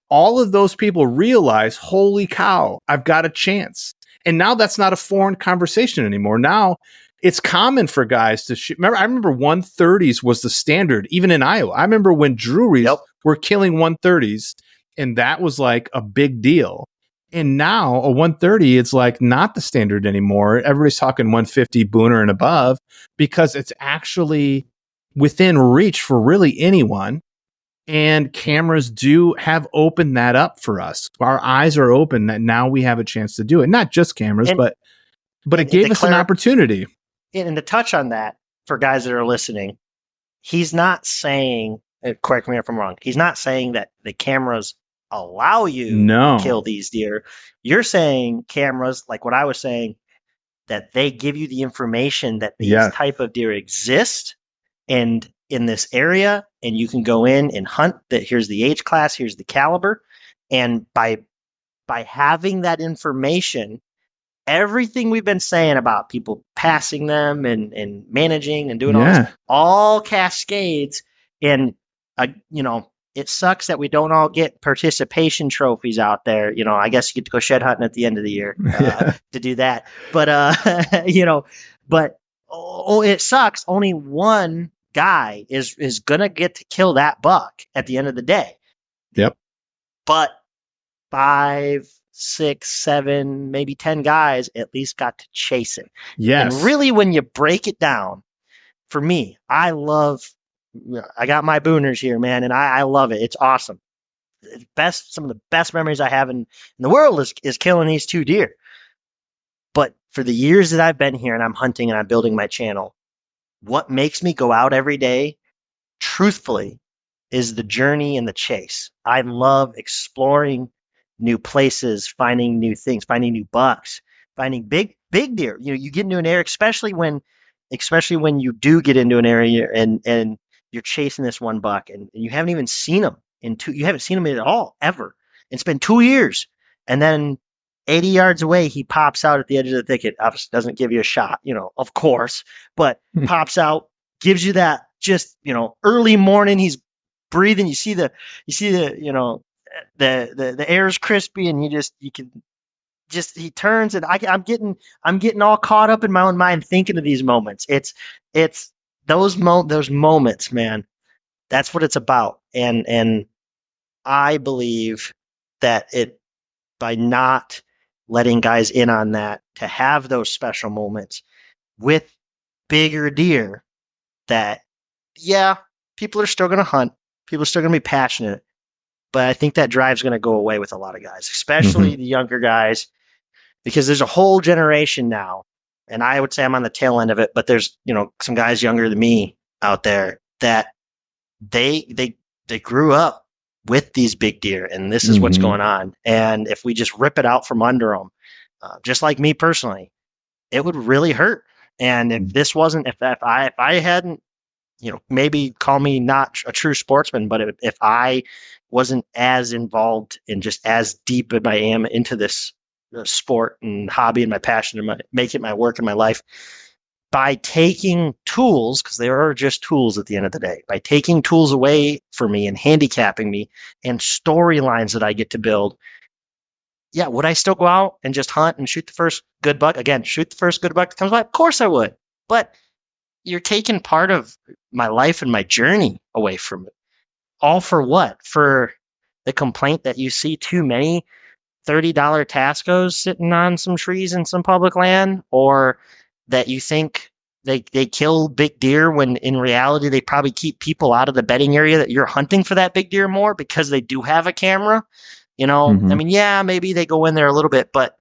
Speaker 1: all of those people realize, holy cow, I've got a chance. And now that's not a foreign conversation anymore. Now it's common for guys to shoot. I remember 130s was the standard, even in Iowa. I remember when Drurys
Speaker 2: Yep.
Speaker 1: were killing 130s, and that was like a big deal. And now a 130, it's like not the standard anymore. Everybody's talking 150 booner and above because it's actually within reach for really anyone. And cameras do have opened that up for us. Our eyes are open that now we have a chance to do it. Not just cameras,
Speaker 2: And,
Speaker 1: but it gave us an opportunity.
Speaker 2: And to touch on that for guys that are listening, he's not saying, correct me if I'm wrong, he's not saying that the cameras allow you to kill these deer. You're saying cameras, like what I was saying, that they give you the information that these type of deer exist and in this area, and you can go in and hunt that. Here's the age class, here's the caliber. And by having that information, everything we've been saying about people passing them and managing and doing all this, all cascades. And, it sucks that we don't all get participation trophies out there. I guess you get to go shed hunting at the end of the year to do that. But, it sucks. Only one guy is going to get to kill that buck at the end of the day.
Speaker 1: Yep.
Speaker 2: But 5, 6, 7, maybe 10 guys at least got to chase it.
Speaker 1: Yes.
Speaker 2: And really, when you break it down, for me, I got my booners here, man, and I love it. It's awesome. Some of the best memories I have in the world is killing these 2 deer. But for the years that I've been here and I'm hunting and I'm building my channel, what makes me go out every day, truthfully, is the journey and the chase. I love exploring new places, finding new things, finding new bucks, finding big deer. You get into an area, especially when you do get into an area and you're chasing this one buck and you haven't even seen him you haven't seen him at all ever. It's been 2 years, and then 80 yards away he pops out at the edge of the thicket. Obviously doesn't give you a shot, of course, but pops out, gives you that just early morning. He's breathing. You see the the air is crispy, and he turns, and I'm getting all caught up in my own mind thinking of these moments. It's those moments, man. That's what it's about. And I believe that by not letting guys in on that, to have those special moments with bigger deer, that people are still going to hunt. People are still going to be passionate. But I think that drive's going to go away with a lot of guys, especially the younger guys, because there's a whole generation now, and I would say I'm on the tail end of it, but there's, some guys younger than me out there that they grew up with these big deer, and this is what's going on. And if we just rip it out from under them, just like me personally, it would really hurt. And if I hadn't, maybe call me not a true sportsman, but if I wasn't as involved and just as deep as I am into this sport and hobby and my passion and make it my work in my life, by taking tools, because they are just tools at the end of the day, by taking tools away from me and handicapping me and storylines that I get to build, would I still go out and just hunt and shoot the first good buck? Again, shoot the first good buck that comes by? Of course I would. But you're taking part of my life and my journey away from it. All for what? For the complaint that you see too many $30 Tascos sitting on some trees in some public land, or that you think they kill big deer when in reality they probably keep people out of the bedding area that you're hunting for that big deer more because they do have a camera. I mean, maybe they go in there a little bit, but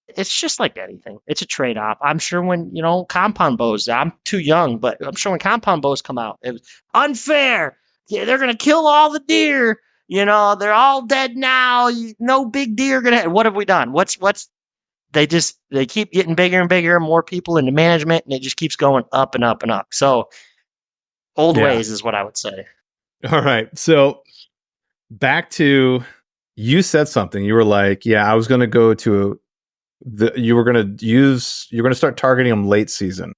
Speaker 2: it's just like anything. It's a trade-off. I'm sure when, compound bows, I'm too young, but I'm sure when compound bows come out, it was unfair. Yeah, they're going to kill all the deer. They're all dead now. No big deer what have we done? They keep getting bigger and bigger, more people into management, and it just keeps going up and up and up. So old ways is what I would say.
Speaker 1: All right. So back to, you said something. You were like, yeah, I was going to go to you're going to start targeting them late season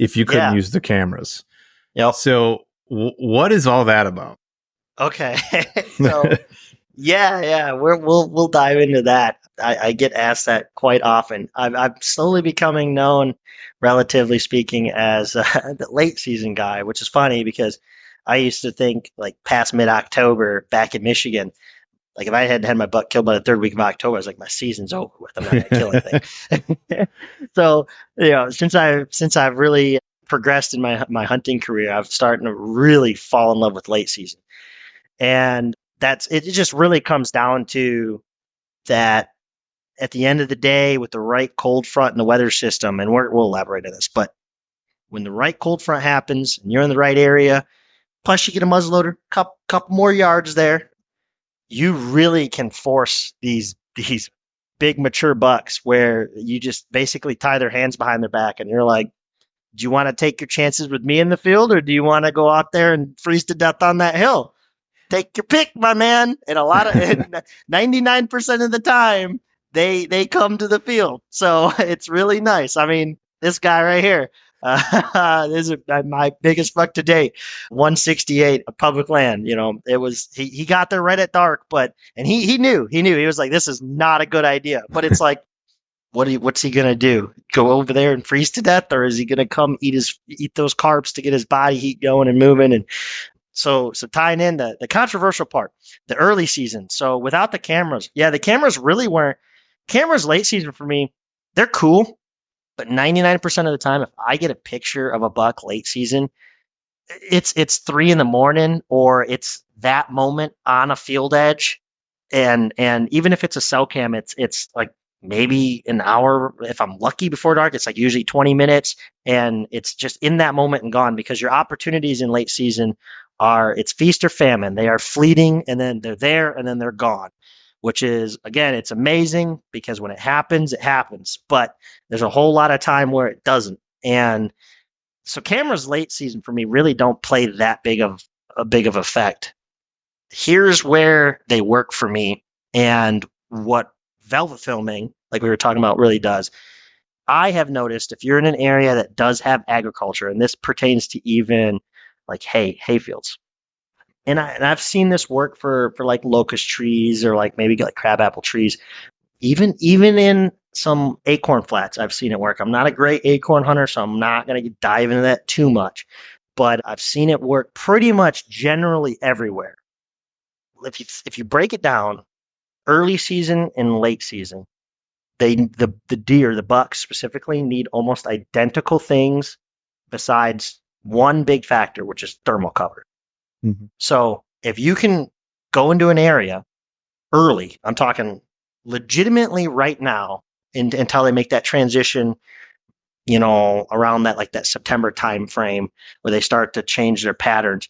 Speaker 1: if you couldn't
Speaker 2: Yeah.
Speaker 1: use the cameras.
Speaker 2: Yep.
Speaker 1: So what is all that about?
Speaker 2: Okay. So yeah, we'll dive into that. I get asked that quite often. I'm slowly becoming known, relatively speaking, as the late season guy, which is funny because I used to think like past mid-October back in Michigan, like if I hadn't had my buck killed by the third week of October, I was like, my season's over with. I'm not gonna kill anything. So, since I've really progressed in my hunting career, I've started to really fall in love with late season. And it just really comes down to that at the end of the day with the right cold front and the weather system, and we'll elaborate on this, but when the right cold front happens and you're in the right area, plus you get a muzzleloader, couple more yards there, you really can force these big mature bucks where you just basically tie their hands behind their back and you're like, do you want to take your chances with me in the field or do you want to go out there and freeze to death on that hill? Take your pick, my man. And 99% of the time, they come to the field. So it's really nice. I mean, this guy right here, this is my biggest buck to date, 168 public land. It was he got there right at dark, and he knew he was like, this is not a good idea. But it's like, what's he gonna do? Go over there and freeze to death, or is he gonna come eat those carbs to get his body heat going and moving? And so tying in the controversial part, the early season. So without the cameras, yeah, the cameras really weren't. Cameras late season for me, they're cool, but 99% of the time, if I get a picture of a buck late season, it's 3 a.m. or it's that moment on a field edge, and even if it's a cell cam, it's like maybe an hour if I'm lucky before dark. It's like usually 20 minutes, and it's just in that moment and gone because your opportunities in late season it's feast or famine. They are fleeting, and then they're there, and then they're gone. Which is, again, it's amazing because when it happens, but there's a whole lot of time where it doesn't. And so cameras late season for me really don't play that big of effect. Here's where they work for me and what velvet filming, like we were talking about, really does. I have noticed if you're in an area that does have agriculture, and this pertains to even like hay fields, and I've seen this work for like locust trees or like maybe like crabapple trees, even in some acorn flats. I've seen it work. I'm not a great acorn hunter, so I'm not going to dive into that too much, but I've seen it work pretty much generally everywhere. If you break it down, early season and late season, the deer, the bucks specifically, need almost identical things besides one big factor, which is thermal cover. Mm-hmm. So if you can go into an area early, I'm talking legitimately right now, until they make that transition, around that September time frame where they start to change their patterns.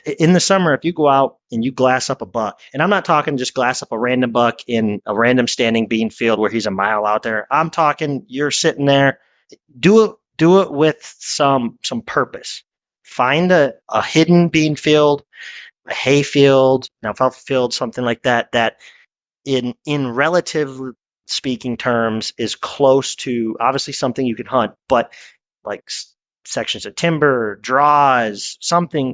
Speaker 2: In the summer, if you go out and you glass up a buck, and I'm not talking just glass up a random buck in a random standing bean field where he's a mile out there. I'm talking you're sitting there, do it with some purpose. Find a hidden bean field, a hay field, an alfalfa field, something like that, that in relative speaking terms is close to obviously something you can hunt, but like sections of timber, draws, something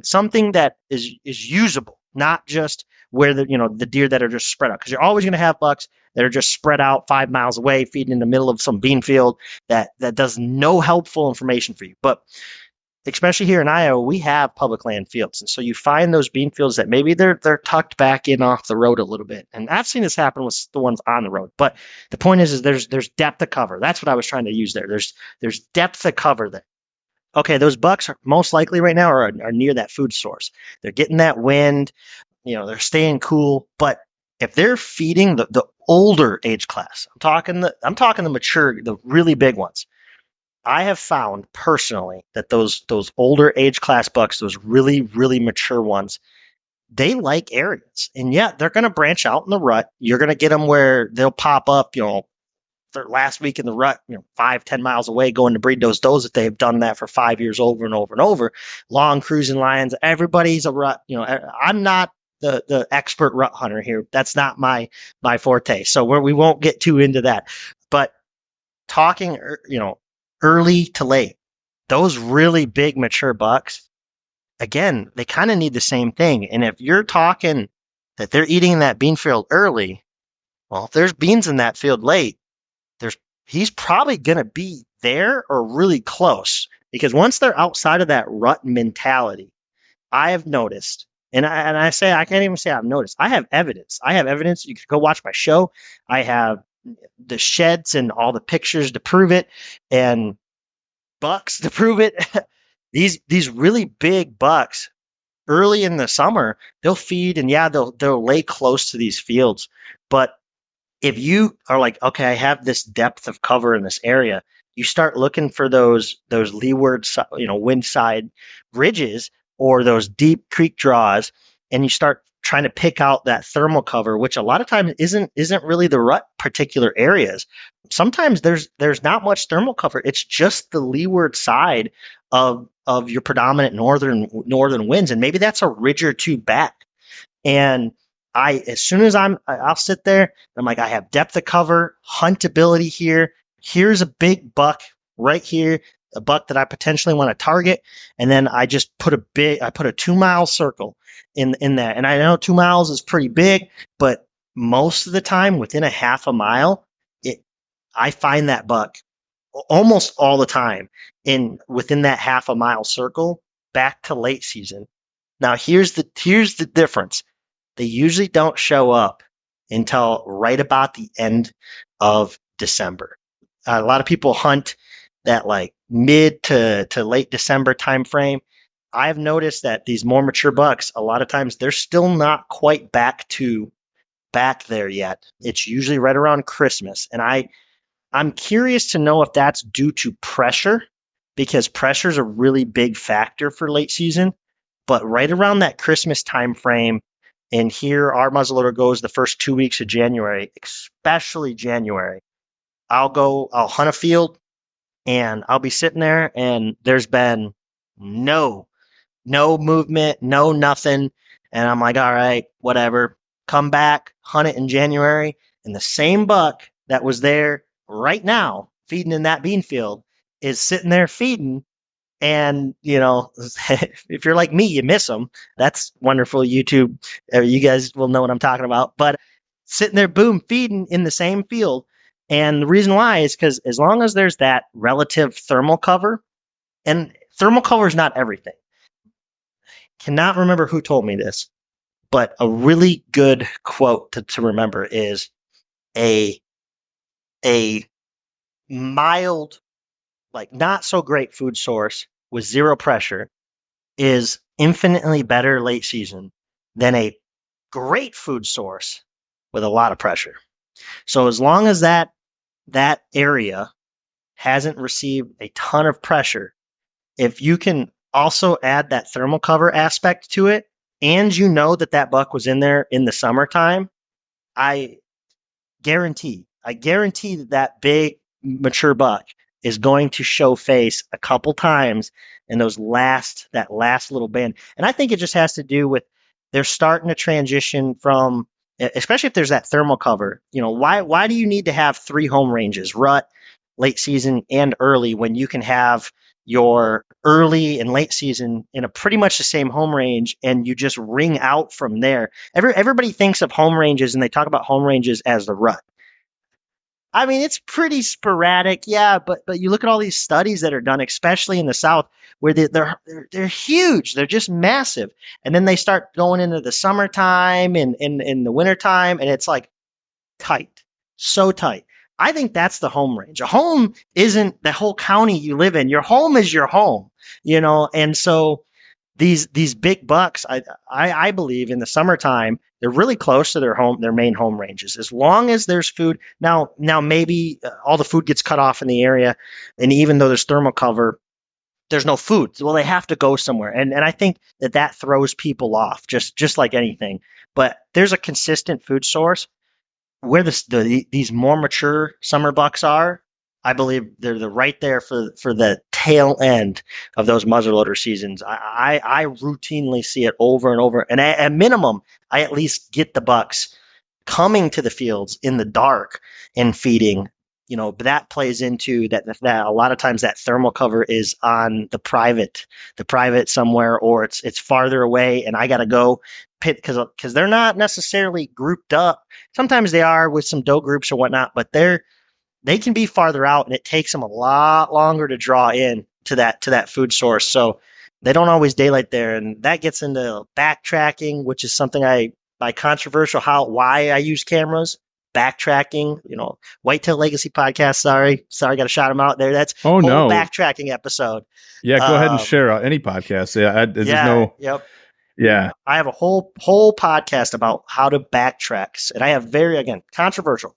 Speaker 2: that is usable, not just where the deer that are just spread out. Because you're always going to have bucks that are just spread out 5 miles away, feeding in the middle of some bean field that does no helpful information for you. But especially here in Iowa, we have public land fields. And so you find those bean fields that maybe they're tucked back in off the road a little bit. And I've seen this happen with the ones on the road. But the point is there's depth of cover. That's what I was trying to use there. There's depth of cover there. Okay, those bucks are most likely right now are near that food source. They're getting that wind, they're staying cool. But if they're feeding the older age class, I'm talking the mature, the really big ones. I have found personally that those older age class bucks, those really, really mature ones, they like areas. And yeah, they're going to branch out in the rut. You're going to get them where they'll pop up, their last week in the rut, 5-10 miles away, going to breed those does that they've done that for 5 years over and over and over. Long cruising lions. Everybody's a rut. I'm not the expert rut hunter here. That's not my forte. So we won't get too into that. But talking, early to late, those really big mature bucks, again, they kind of need the same thing. And if you're talking that they're eating in that bean field early, well, if there's beans in that field late, he's probably going to be there or really close, because once they're outside of that rut mentality, I have noticed, and I can't even say I've noticed. I have evidence. You can go watch my show. I have the sheds and all the pictures to prove it, and bucks to prove it. These really big bucks early in the summer, they'll feed, and they'll lay close to these fields. But if you are like, okay, I have this depth of cover in this area, you start looking for those leeward, wind side ridges or those deep creek draws, and you start trying to pick out that thermal cover, which a lot of times isn't really the rut particular areas. Sometimes there's not much thermal cover. It's just the leeward side of your predominant northern winds, and maybe that's a ridge or two back. And as soon as I'll sit there, I'm like, I have depth of cover, huntability here. Here's a big buck right here, a buck that I potentially want to target. And then I just put a 2-mile circle in that. And I know 2 miles is pretty big, but most of the time within a half a mile, I find that buck almost all the time within that half a mile circle back to late season. Now here's the difference. They usually don't show up until right about the end of December. A lot of people hunt that like mid to late December time frame. I've noticed that these more mature bucks, a lot of times they're still not quite back there yet. It's usually right around Christmas. And I'm curious to know if that's due to pressure, because pressure is a really big factor for late season. But right around that Christmas time frame, and here our muzzleloader goes the first 2 weeks of January, especially January, I'll hunt a field, and I'll be sitting there, and there's been no movement, no nothing. And I'm like, all right, whatever. Come back, hunt it in January, and the same buck that was there right now feeding in that bean field is sitting there feeding. And, if you're like me, you miss them. That's wonderful. YouTube, you guys will know what I'm talking about. But sitting there, boom, feeding in the same field. And the reason why is because as long as there's that relative thermal cover, and thermal cover is not everything. Cannot remember who told me this, but a really good quote to remember is a mild, like not so great food source with zero pressure is infinitely better late season than a great food source with a lot of pressure. So as long as that area hasn't received a ton of pressure, if you can also add that thermal cover aspect to it, and that buck was in there in the summertime, I guarantee that big mature buck is going to show face a couple times in that last little band. And I think it just has to do with they're starting to transition from, especially if there's that thermal cover, why do you need to have 3 home ranges, rut, late season, and early, when you can have your early and late season in a pretty much the same home range, and you just ring out from there. Everybody thinks of home ranges, and they talk about home ranges as the rut. I mean, it's pretty sporadic, yeah, but you look at all these studies that are done, especially in the South, where they're huge, they're just massive, and then they start going into the summertime and in the wintertime, and it's like tight, so tight. I think that's the home range. A home isn't the whole county you live in. Your home is your home, and so these big bucks, I believe in the summertime, they're really close to their main home ranges. As long as there's food. Now maybe all the food gets cut off in the area, and even though there's thermal cover, there's no food. Well, they have to go somewhere. And I think that throws people off, just like anything. But there's a consistent food source. where these more mature summer bucks are, I believe they're right there for the tail end of those muzzleloader seasons. I routinely see it over and over, and at minimum, I at least get the bucks coming to the fields in the dark and feeding. But that plays into that a lot of times that thermal cover is on the private somewhere, or it's farther away, and I got to go pit because they're not necessarily grouped up. Sometimes they are with some doe groups or whatnot, but they can be farther out, and it takes them a lot longer to draw in to that food source. So they don't always daylight there, and that gets into backtracking, which is something by controversial why I use cameras. Backtracking, Whitetail Legacy podcast. Sorry, got to shout them out there. That's
Speaker 1: Oh
Speaker 2: whole
Speaker 1: no,
Speaker 2: backtracking episode.
Speaker 1: Yeah, go ahead and share any podcast.
Speaker 2: Yep.
Speaker 1: Yeah.
Speaker 2: I have a whole podcast about how to backtrack, and I have again, controversial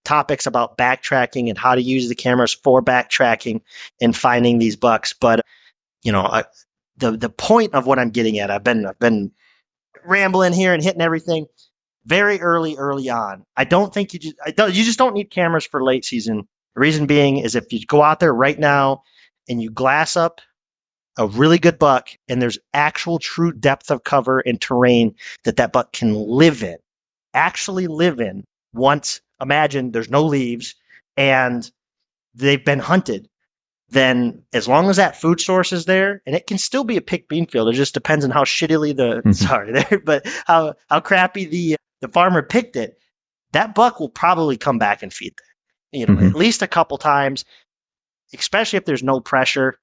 Speaker 2: topics about backtracking and how to use the cameras for backtracking and finding these bucks. But the point of what I'm getting at, I've been rambling here and hitting everything. Very early on, I don't think you just don't need cameras for late season. The reason being is if you go out there right now and you glass up a really good buck, and there's actual true depth of cover and terrain that buck can actually live in. Once, imagine there's no leaves and they've been hunted, then as long as that food source is there, and it can still be a picked bean field, it just depends on how shittily but how crappy the farmer picked it, that buck will probably come back and feed there, at least a couple times, especially if there's no pressure,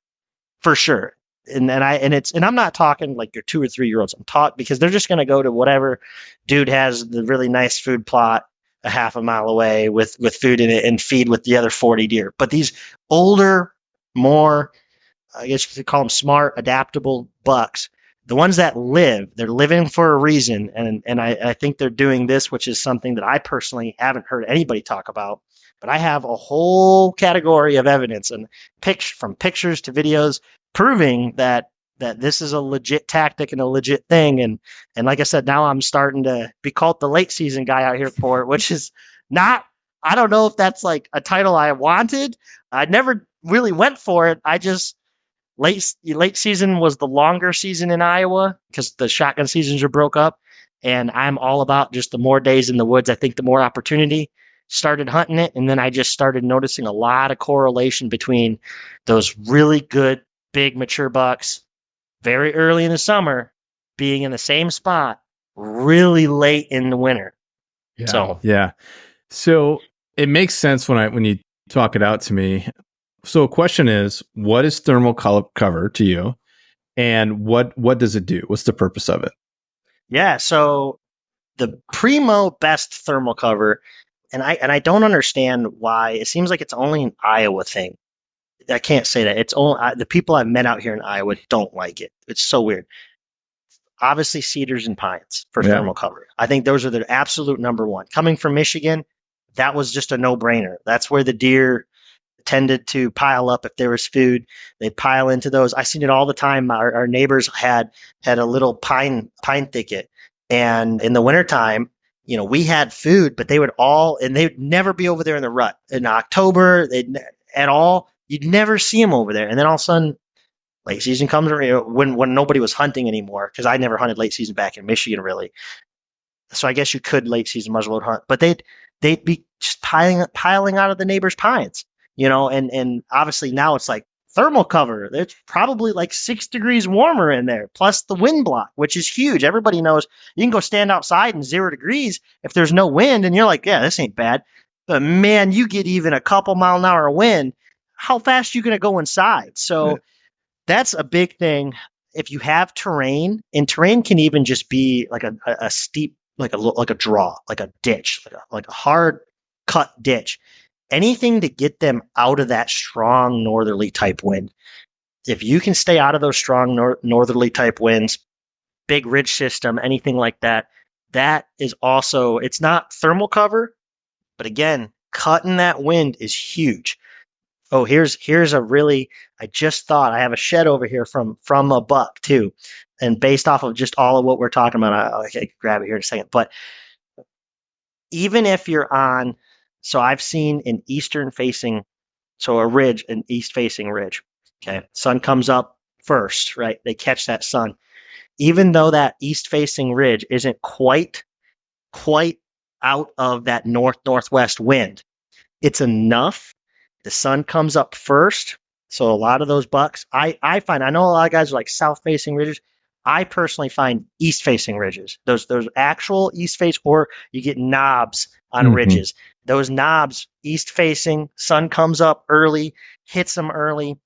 Speaker 2: for sure. And I'm not talking like your 2 or 3 year olds. I'm talking because they're just going to go to whatever dude has the really nice food plot a half a mile away with food in it and feed with the other 40 deer. But these older, more, I guess you could call them smart, adaptable bucks, the ones that they're living for a reason. And I think they're doing this, which is something that I personally haven't heard anybody talk about. But I have a whole category of evidence and from pictures to videos proving that this is a legit tactic and a legit thing. And like I said, now I'm starting to be called the late season guy out here for it, which is not, I don't know if that's like a title I wanted. I never really went for it. I just, late season was the longer season in Iowa because the shotgun seasons are broke up. And I'm all about just the more days in the woods. I think the more opportunity. Started hunting it, and then I just started noticing a lot of correlation between those really good big mature bucks very early in the summer being in the same spot really late in the winter.
Speaker 1: So it makes sense when you talk it out to me. So a question is, what is thermal cover to you, and what does it do? What's the purpose of it?
Speaker 2: Yeah, so the primo best thermal cover. And I don't understand why. It seems like it's only an Iowa thing. I can't say that. It's only the people I've met out here in Iowa don't like it. It's so weird. Obviously, cedars and pines for thermal cover. I think those are the absolute number one. Coming from Michigan, that was just a no-brainer. That's where the deer tended to pile up if there was food. They'd pile into those. I seen it all the time. Our neighbors had a little pine thicket, and in the wintertime, we had food, but they'd never be over there in the rut. In October, you'd never see them over there. And then all of a sudden, late season comes when nobody was hunting anymore, because I never hunted late season back in Michigan, really. So I guess you could late season muzzleload hunt, but they'd be just piling out of the neighbors' pines, and obviously now it's like thermal cover. It's probably like 6 degrees warmer in there, plus the wind block, which is huge. Everybody knows you can go stand outside in 0 degrees if there's no wind, and you're like, yeah, this ain't bad. But man, you get even a couple mile an hour wind, how fast are you going to go inside? So that's a big thing. If you have terrain, and terrain can even just be like a steep, like a draw, like a ditch, like a hard cut ditch. Anything to get them out of that strong northerly type wind. If you can stay out of those strong northerly type winds, big ridge system, anything like that, that is also, it's not thermal cover, but again, cutting that wind is huge. Oh, here's a really, I just thought I have a shed over here from a buck too. And based off of just all of what we're talking about, I can grab it here in a second, but even if you're on, so I've seen an so a ridge, an east facing ridge. Okay. Sun comes up first, right? They catch that sun. Even though that east facing ridge isn't quite out of that northwest wind, it's enough. The sun comes up first. So a lot of those bucks, I find, I know a lot of guys are like south facing ridges. I personally find east facing ridges. Those actual east face, or you get knobs on ridges. Those knobs, east facing, sun comes up early, hits them early.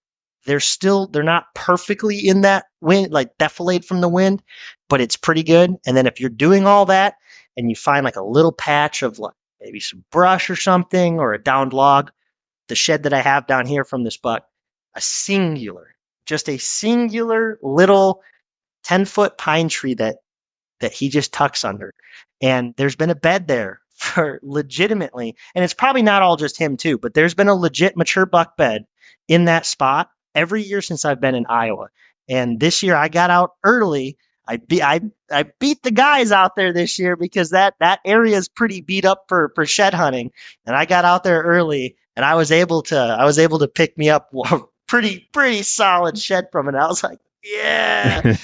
Speaker 2: They're not perfectly in that wind, like defilade from the wind, but it's pretty good. And then if you're doing all that and you find like a little patch of like maybe some brush or something or a downed log, the shed that I have down here from this buck, just a singular little 10-foot pine tree that he just tucks under. And there's been a bed there for legitimately, and it's probably not all just him too, but there's been a legit mature buck bed in that spot every year since I've been in Iowa. And this year I got out early. I beat the guys out there this year because that area is pretty beat up for shed hunting, and I got out there early and I was able to pick me up a pretty solid shed from it. I was like, yeah.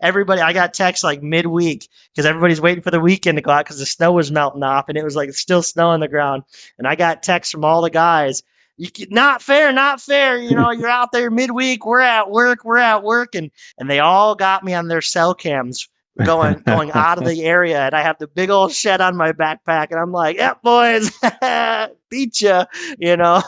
Speaker 2: Everybody, I got texts like midweek because everybody's waiting for the weekend to go out because the snow was melting off and it was like still snow on the ground. And I got texts from all the guys. Not fair, not fair. You know, you're out there midweek. We're at work, and they all got me on their cell cams going out of the area, and I have the big old shed on my backpack, and I'm like, yeah, boys, beat you, you know.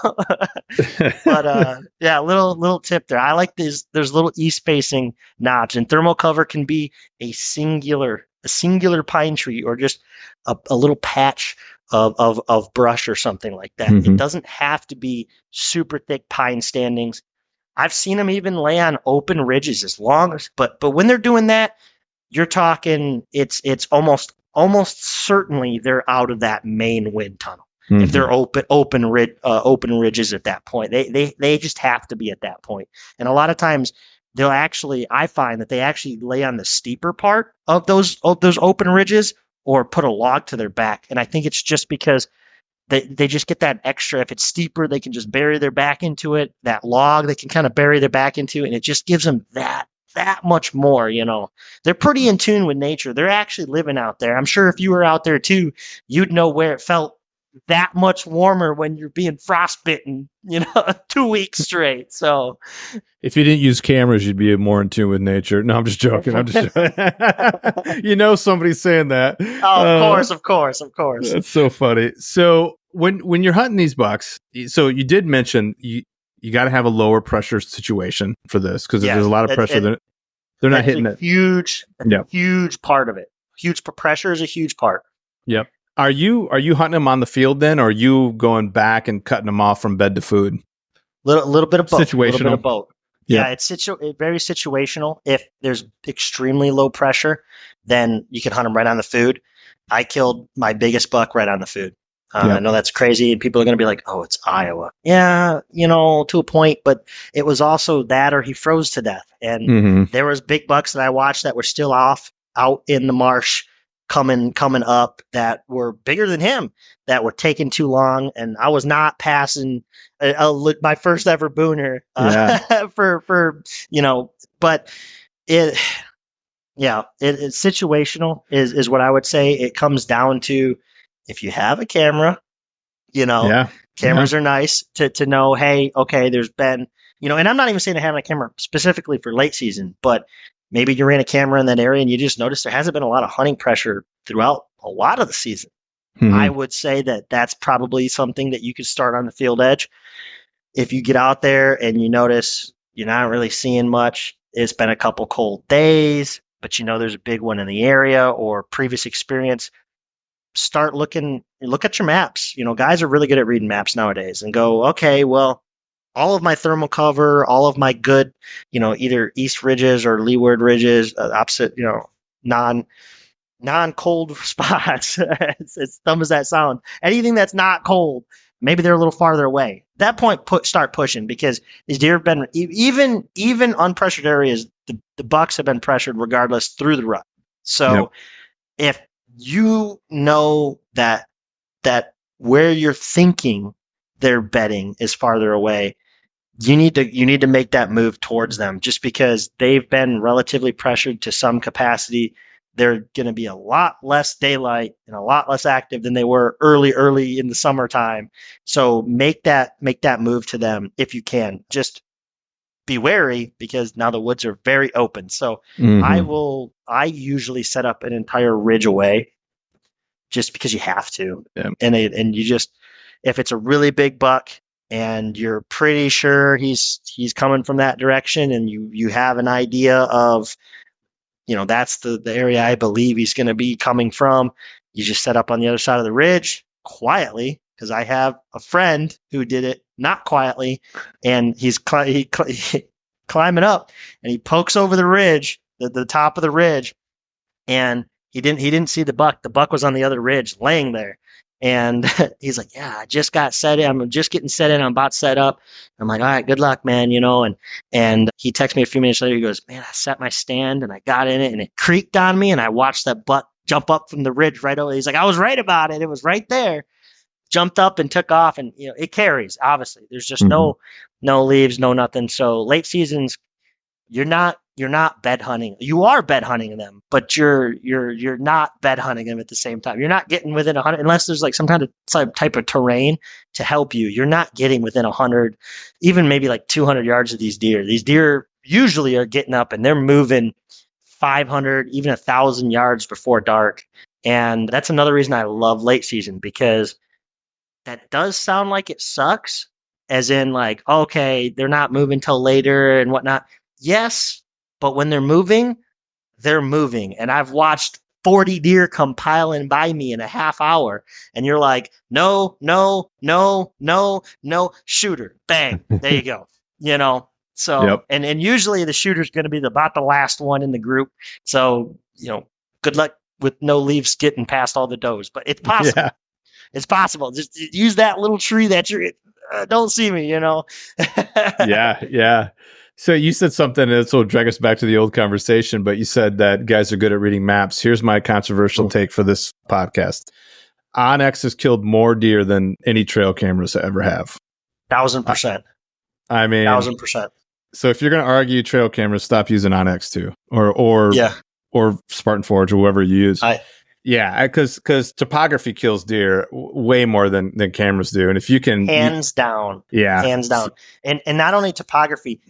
Speaker 2: But yeah, little tip there. I like these. There's little east facing knobs, and thermal cover can be a singular pine tree or just a little patch of brush or something like that. It doesn't have to be super thick pine standings. I've seen them even lay on open ridges but when they're doing that, you're talking it's almost certainly they're out of that main wind tunnel. If they're open ridges at that point, they just have to be at that point. And a lot of times I find that they actually lay on the steeper part of those open ridges or put a log to their back. And I think it's just because they just get that extra. If it's steeper, they can just bury their back into it. That log, they can kind of bury their back into, and it just gives them that much more, you know. They're pretty in tune with nature. They're actually living out there. I'm sure if you were out there too, you'd know where it felt that much warmer when you're being frostbitten, you know, 2 weeks straight. So
Speaker 1: if you didn't use cameras, you'd be more in tune with nature. No, I'm just joking. You know, somebody's saying that.
Speaker 2: Oh, of course.
Speaker 1: That's so funny. So when you're hunting these bucks, so you did mention you got to have a lower pressure situation for this because there's a lot of pressure. They're not hitting it.
Speaker 2: Huge part of it. Pressure is a huge part.
Speaker 1: Yep. Are you hunting them on the field then, or are you going back and cutting them off from bed to food?
Speaker 2: Little bit of both.
Speaker 1: Situational.
Speaker 2: Little bit of both. Yeah, it's very situational. If there's extremely low pressure, then you can hunt them right on the food. I killed my biggest buck right on the food. I know that's crazy, and people are going to be like, "Oh, it's Iowa." Yeah, you know, to a point, but it was also that, or he froze to death. And there was big bucks that I watched that were still out in the marsh, coming up, that were bigger than him, that were taking too long, and I was not passing my first ever booner for you know. But it's situational is what I would say. It comes down to if you have a camera, you know, cameras are nice to know, hey, okay, there's been, you know, and I'm not even saying to have a camera specifically for late season, but maybe you ran a camera in that area and you just noticed there hasn't been a lot of hunting pressure throughout a lot of the season. I would say that that's probably something that you could start on the field edge. If you get out there and you notice you're not really seeing much, it's been a couple cold days, but you know there's a big one in the area or previous experience, look at your maps. You know, guys are really good at reading maps nowadays and go, okay, well, all of my thermal cover, all of my good, you know, either east ridges or leeward ridges, opposite, you know, non-cold spots, as dumb as that sounds, anything that's not cold, maybe they're a little farther away. At that point, start pushing, because these deer have been, even unpressured areas, the bucks have been pressured regardless through the rut. So if you know that that where you're thinking they're bedding is farther away, you need to make that move towards them, just because they've been relatively pressured to some capacity. They're going to be a lot less daylight and a lot less active than they were early in the summertime. So make that move to them if you can. Just be wary, because now the woods are very open. So I usually set up an entire ridge away, just because you have to.
Speaker 1: Yeah.
Speaker 2: And you just, if it's a really big buck and you're pretty sure he's coming from that direction, and you have an idea of, that's the area I believe he's going to be coming from, you just set up on the other side of the ridge quietly, because I have a friend who did it not quietly, and he's climbing up, and he pokes over the ridge, the top of the ridge, and he didn't see the buck. The buck was on the other ridge laying there. And he's like, yeah, I just got set in. I'm just getting set in. I'm about set up. I'm like, all right, good luck, man. And he texted me a few minutes later. He goes, man, I set my stand and I got in it and it creaked on me. And I watched that buck jump up from the ridge right over. He's like, I was right about it. It was right there. Jumped up and took off. And, it carries, obviously. There's just no leaves, no nothing. So late seasons, you're not bed hunting. You are bed hunting them, but you're not bed hunting them at the same time. You're not getting within 100, unless there's like some kind of type of terrain to help you. You're not getting within 100, even maybe like 200 yards of these deer. These deer usually are getting up and they're moving 500, even 1,000 yards before dark. And that's another reason I love late season, because that does sound like it sucks, as in like, okay, they're not moving till later and whatnot. Yes, but when they're moving, and I've watched 40 deer come piling by me in a half hour, and you're like, no, shooter, bang, there you go. So
Speaker 1: Yep.
Speaker 2: and usually the shooter's going to be about the last one in the group. So good luck with no leaves getting past all the does, but it's possible.
Speaker 1: Yeah.
Speaker 2: It's possible. Just use that little tree that you're. Don't see me,
Speaker 1: Yeah. So you said something that will drag us back to the old conversation, but you said that guys are good at reading maps. Here's my controversial take for this podcast. Onyx has killed more deer than any trail cameras ever have.
Speaker 2: 1,000%.
Speaker 1: I mean,
Speaker 2: 1,000%.
Speaker 1: So if you're going to argue trail cameras, stop using Onyx too, or Spartan Forge or whoever you use. Because topography kills deer way more than cameras do, and if you can,
Speaker 2: hands down. And not only topography,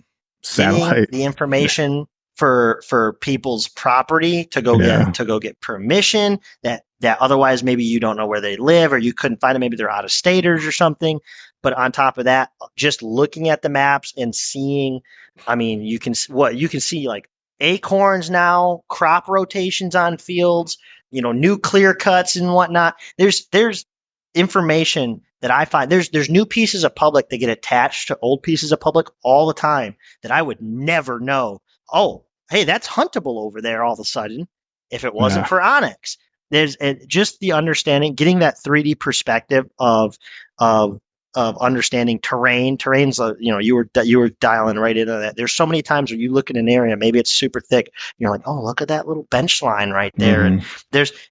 Speaker 1: satellite,
Speaker 2: the information for people's property to go get permission that otherwise maybe you don't know where they live, or you couldn't find them, maybe they're out of staters or something. But on top of that, just looking at the maps and seeing, I mean, you can see like acorns now, crop rotations on fields, new clear cuts and whatnot. There's information that I find, there's new pieces of public that get attached to old pieces of public all the time that I would never know. Oh, hey, that's huntable over there all of a sudden if it wasn't for Onyx. There's just the understanding, getting that 3D perspective of understanding terrain. Terrain's, you were dialing right into that. There's so many times where you look at an area, maybe it's super thick. You're like, oh, look at that little bench line right there. And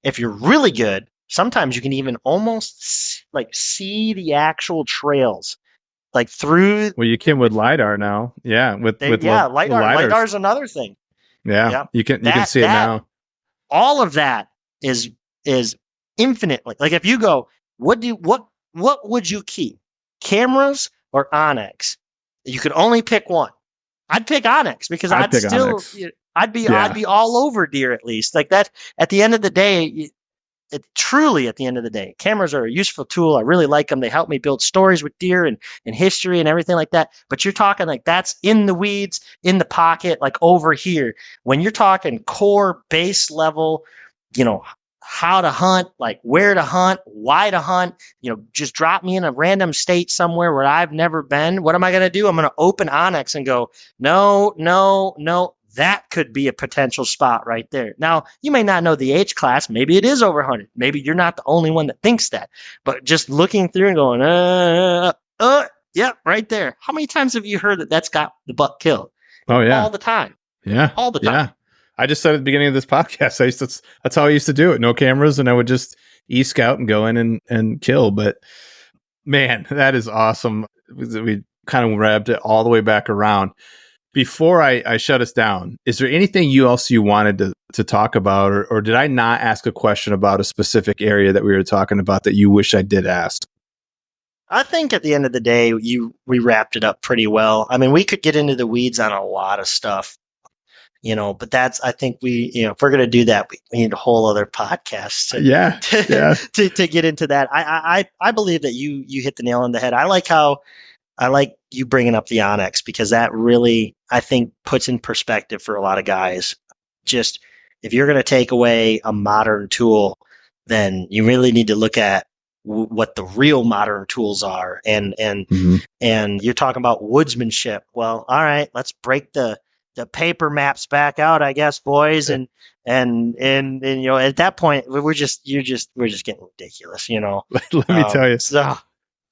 Speaker 2: if you're really good, sometimes you can even almost see the actual trails, like through.
Speaker 1: Well, you can with LiDAR now. Yeah,
Speaker 2: LiDAR's another thing.
Speaker 1: Yeah, you can see it now.
Speaker 2: All of that is infinitely, like if you go, what would you keep? Cameras or Onyx? You could only pick one. I'd pick Onyx, because I'd be all over deer, at least. Like that, at the end of the day, truly at the end of the day, cameras are a useful tool. I really like them. They help me build stories with deer and history and everything like that. But you're talking like that's in the weeds, in the pocket, like over here. When you're talking core base level, how to hunt, like where to hunt, why to hunt, just drop me in a random state somewhere where I've never been. What am I going to do? I'm going to open Onyx and go, no, that could be a potential spot right there. Now, you may not know the H class. Maybe it is overhunted. Maybe you're not the only one that thinks that. But just looking through and going, yep, right there. How many times have you heard that that's got the buck killed?
Speaker 1: Oh, yeah.
Speaker 2: All the time.
Speaker 1: Yeah.
Speaker 2: All the time.
Speaker 1: Yeah. I just said at the beginning of this podcast, that's how I used to do it. No cameras. And I would just, e-scout and go in and kill. But man, that is awesome. We kind of wrapped it all the way back around. Before I shut us down, is there anything else you wanted to talk about, or did I not ask a question about a specific area that we were talking about that you wish I did ask?
Speaker 2: I think at the end of the day, we wrapped it up pretty well. I mean, we could get into the weeds on a lot of stuff, but I think if we're going to do that, we need a whole other podcast to get into that. I believe that you hit the nail on the head. I like you bringing up the Onyx, because that really, I think, puts in perspective for a lot of guys. Just if you're going to take away a modern tool, then you really need to look at what the real modern tools are. And you're talking about woodsmanship. Well, all right, let's break the paper maps back out, I guess, boys. And at that point, we're just getting ridiculous,
Speaker 1: Let me tell you.
Speaker 2: So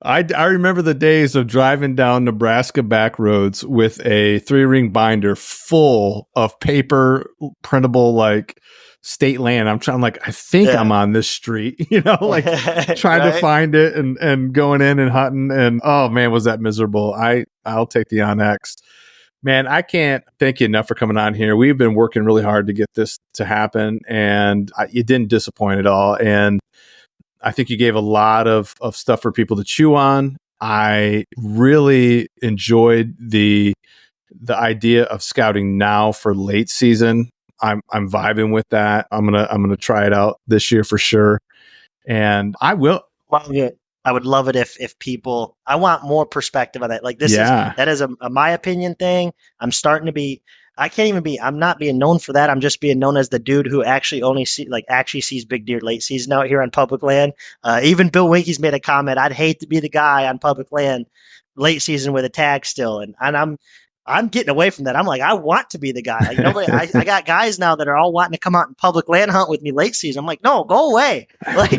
Speaker 1: I remember the days of driving down Nebraska back roads with a 3-ring binder full of paper printable, like, state land. I think I'm on this street, trying to find it and going in and hunting. And oh man, was that miserable. I'll take the Onyx. Man, I can't thank you enough for coming on here. We've been working really hard to get this to happen, and you didn't disappoint at all. And I think you gave a lot of stuff for people to chew on. I really enjoyed the idea of scouting now for late season. I'm vibing with that. I'm gonna try it out this year for sure, and I will.
Speaker 2: I would love it if people. I want more perspective on that. Like that is a my opinion thing. I'm starting to be. I can't even be. I'm not being known for that. I'm just being known as the dude who actually sees big deer late season out here on public land. Even Bill Winky's made a comment. I'd hate to be the guy on public land late season with a tag still, and I'm getting away from that. I'm like, I want to be the guy. I got guys now that are all wanting to come out and public land hunt with me late season. I'm like, no, go away. Like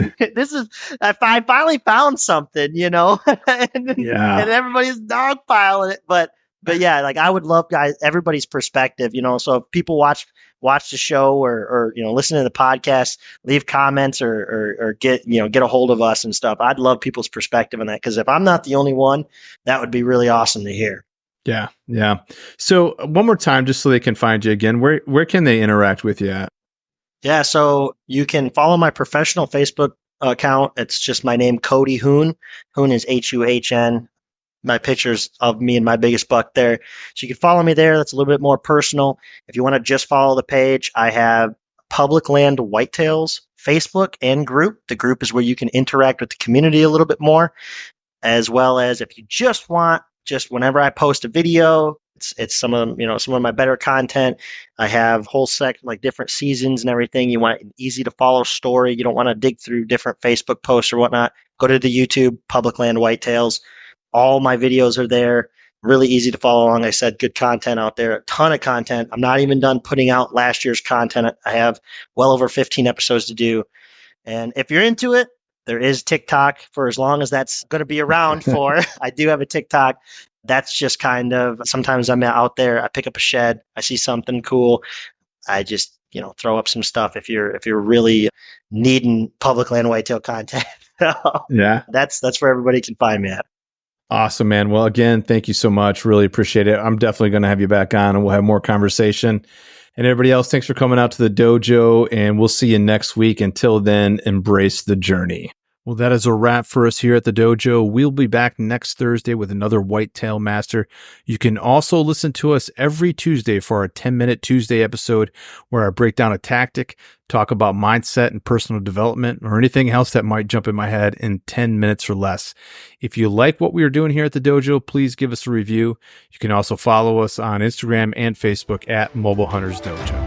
Speaker 2: I finally found something, and everybody's dogpiling it, But yeah, like I would love everybody's perspective, so if people watch the show or listen to the podcast, leave comments or get a hold of us and stuff. I'd love people's perspective on that, because if I'm not the only one, that would be really awesome to hear.
Speaker 1: Yeah. Yeah. So one more time, just so they can find you again, where can they interact with you at?
Speaker 2: Yeah. So you can follow my professional Facebook account. It's just my name, Cody Huhn. Huhn is Huhn. My pictures of me and my biggest buck there. So you can follow me there. That's a little bit more personal. If you want to just follow the page, I have Public Land Whitetails Facebook and group. The group is where you can interact with the community a little bit more, as well as if you just want, whenever I post a video, it's some of my better content. I have whole like different seasons and everything. You want an easy to follow story. You don't want to dig through different Facebook posts or whatnot. Go to the YouTube Public Land Whitetails. All my videos are there. Really easy to follow along. I said good content out there, a ton of content. I'm not even done putting out last year's content. I have well over 15 episodes to do. And if you're into it, there is TikTok for as long as that's going to be around for. I do have a TikTok. That's just kind of, sometimes I'm out there, I pick up a shed, I see something cool. I just, throw up some stuff if you're really needing public land whitetail content.
Speaker 1: Yeah.
Speaker 2: That's where everybody can find me at.
Speaker 1: Awesome, man. Well, again, thank you so much. Really appreciate it. I'm definitely going to have you back on and we'll have more conversation. And everybody else, thanks for coming out to the dojo, and we'll see you next week. Until then, embrace the journey. Well, that is a wrap for us here at the dojo. We'll be back next Thursday with another Whitetail Master. You can also listen to us every Tuesday for our 10-minute Tuesday episode, where I break down a tactic, talk about mindset and personal development, or anything else that might jump in my head in 10 minutes or less. If you like what we are doing here at the dojo, please give us a review. You can also follow us on Instagram and Facebook at Mobile Hunters Dojo.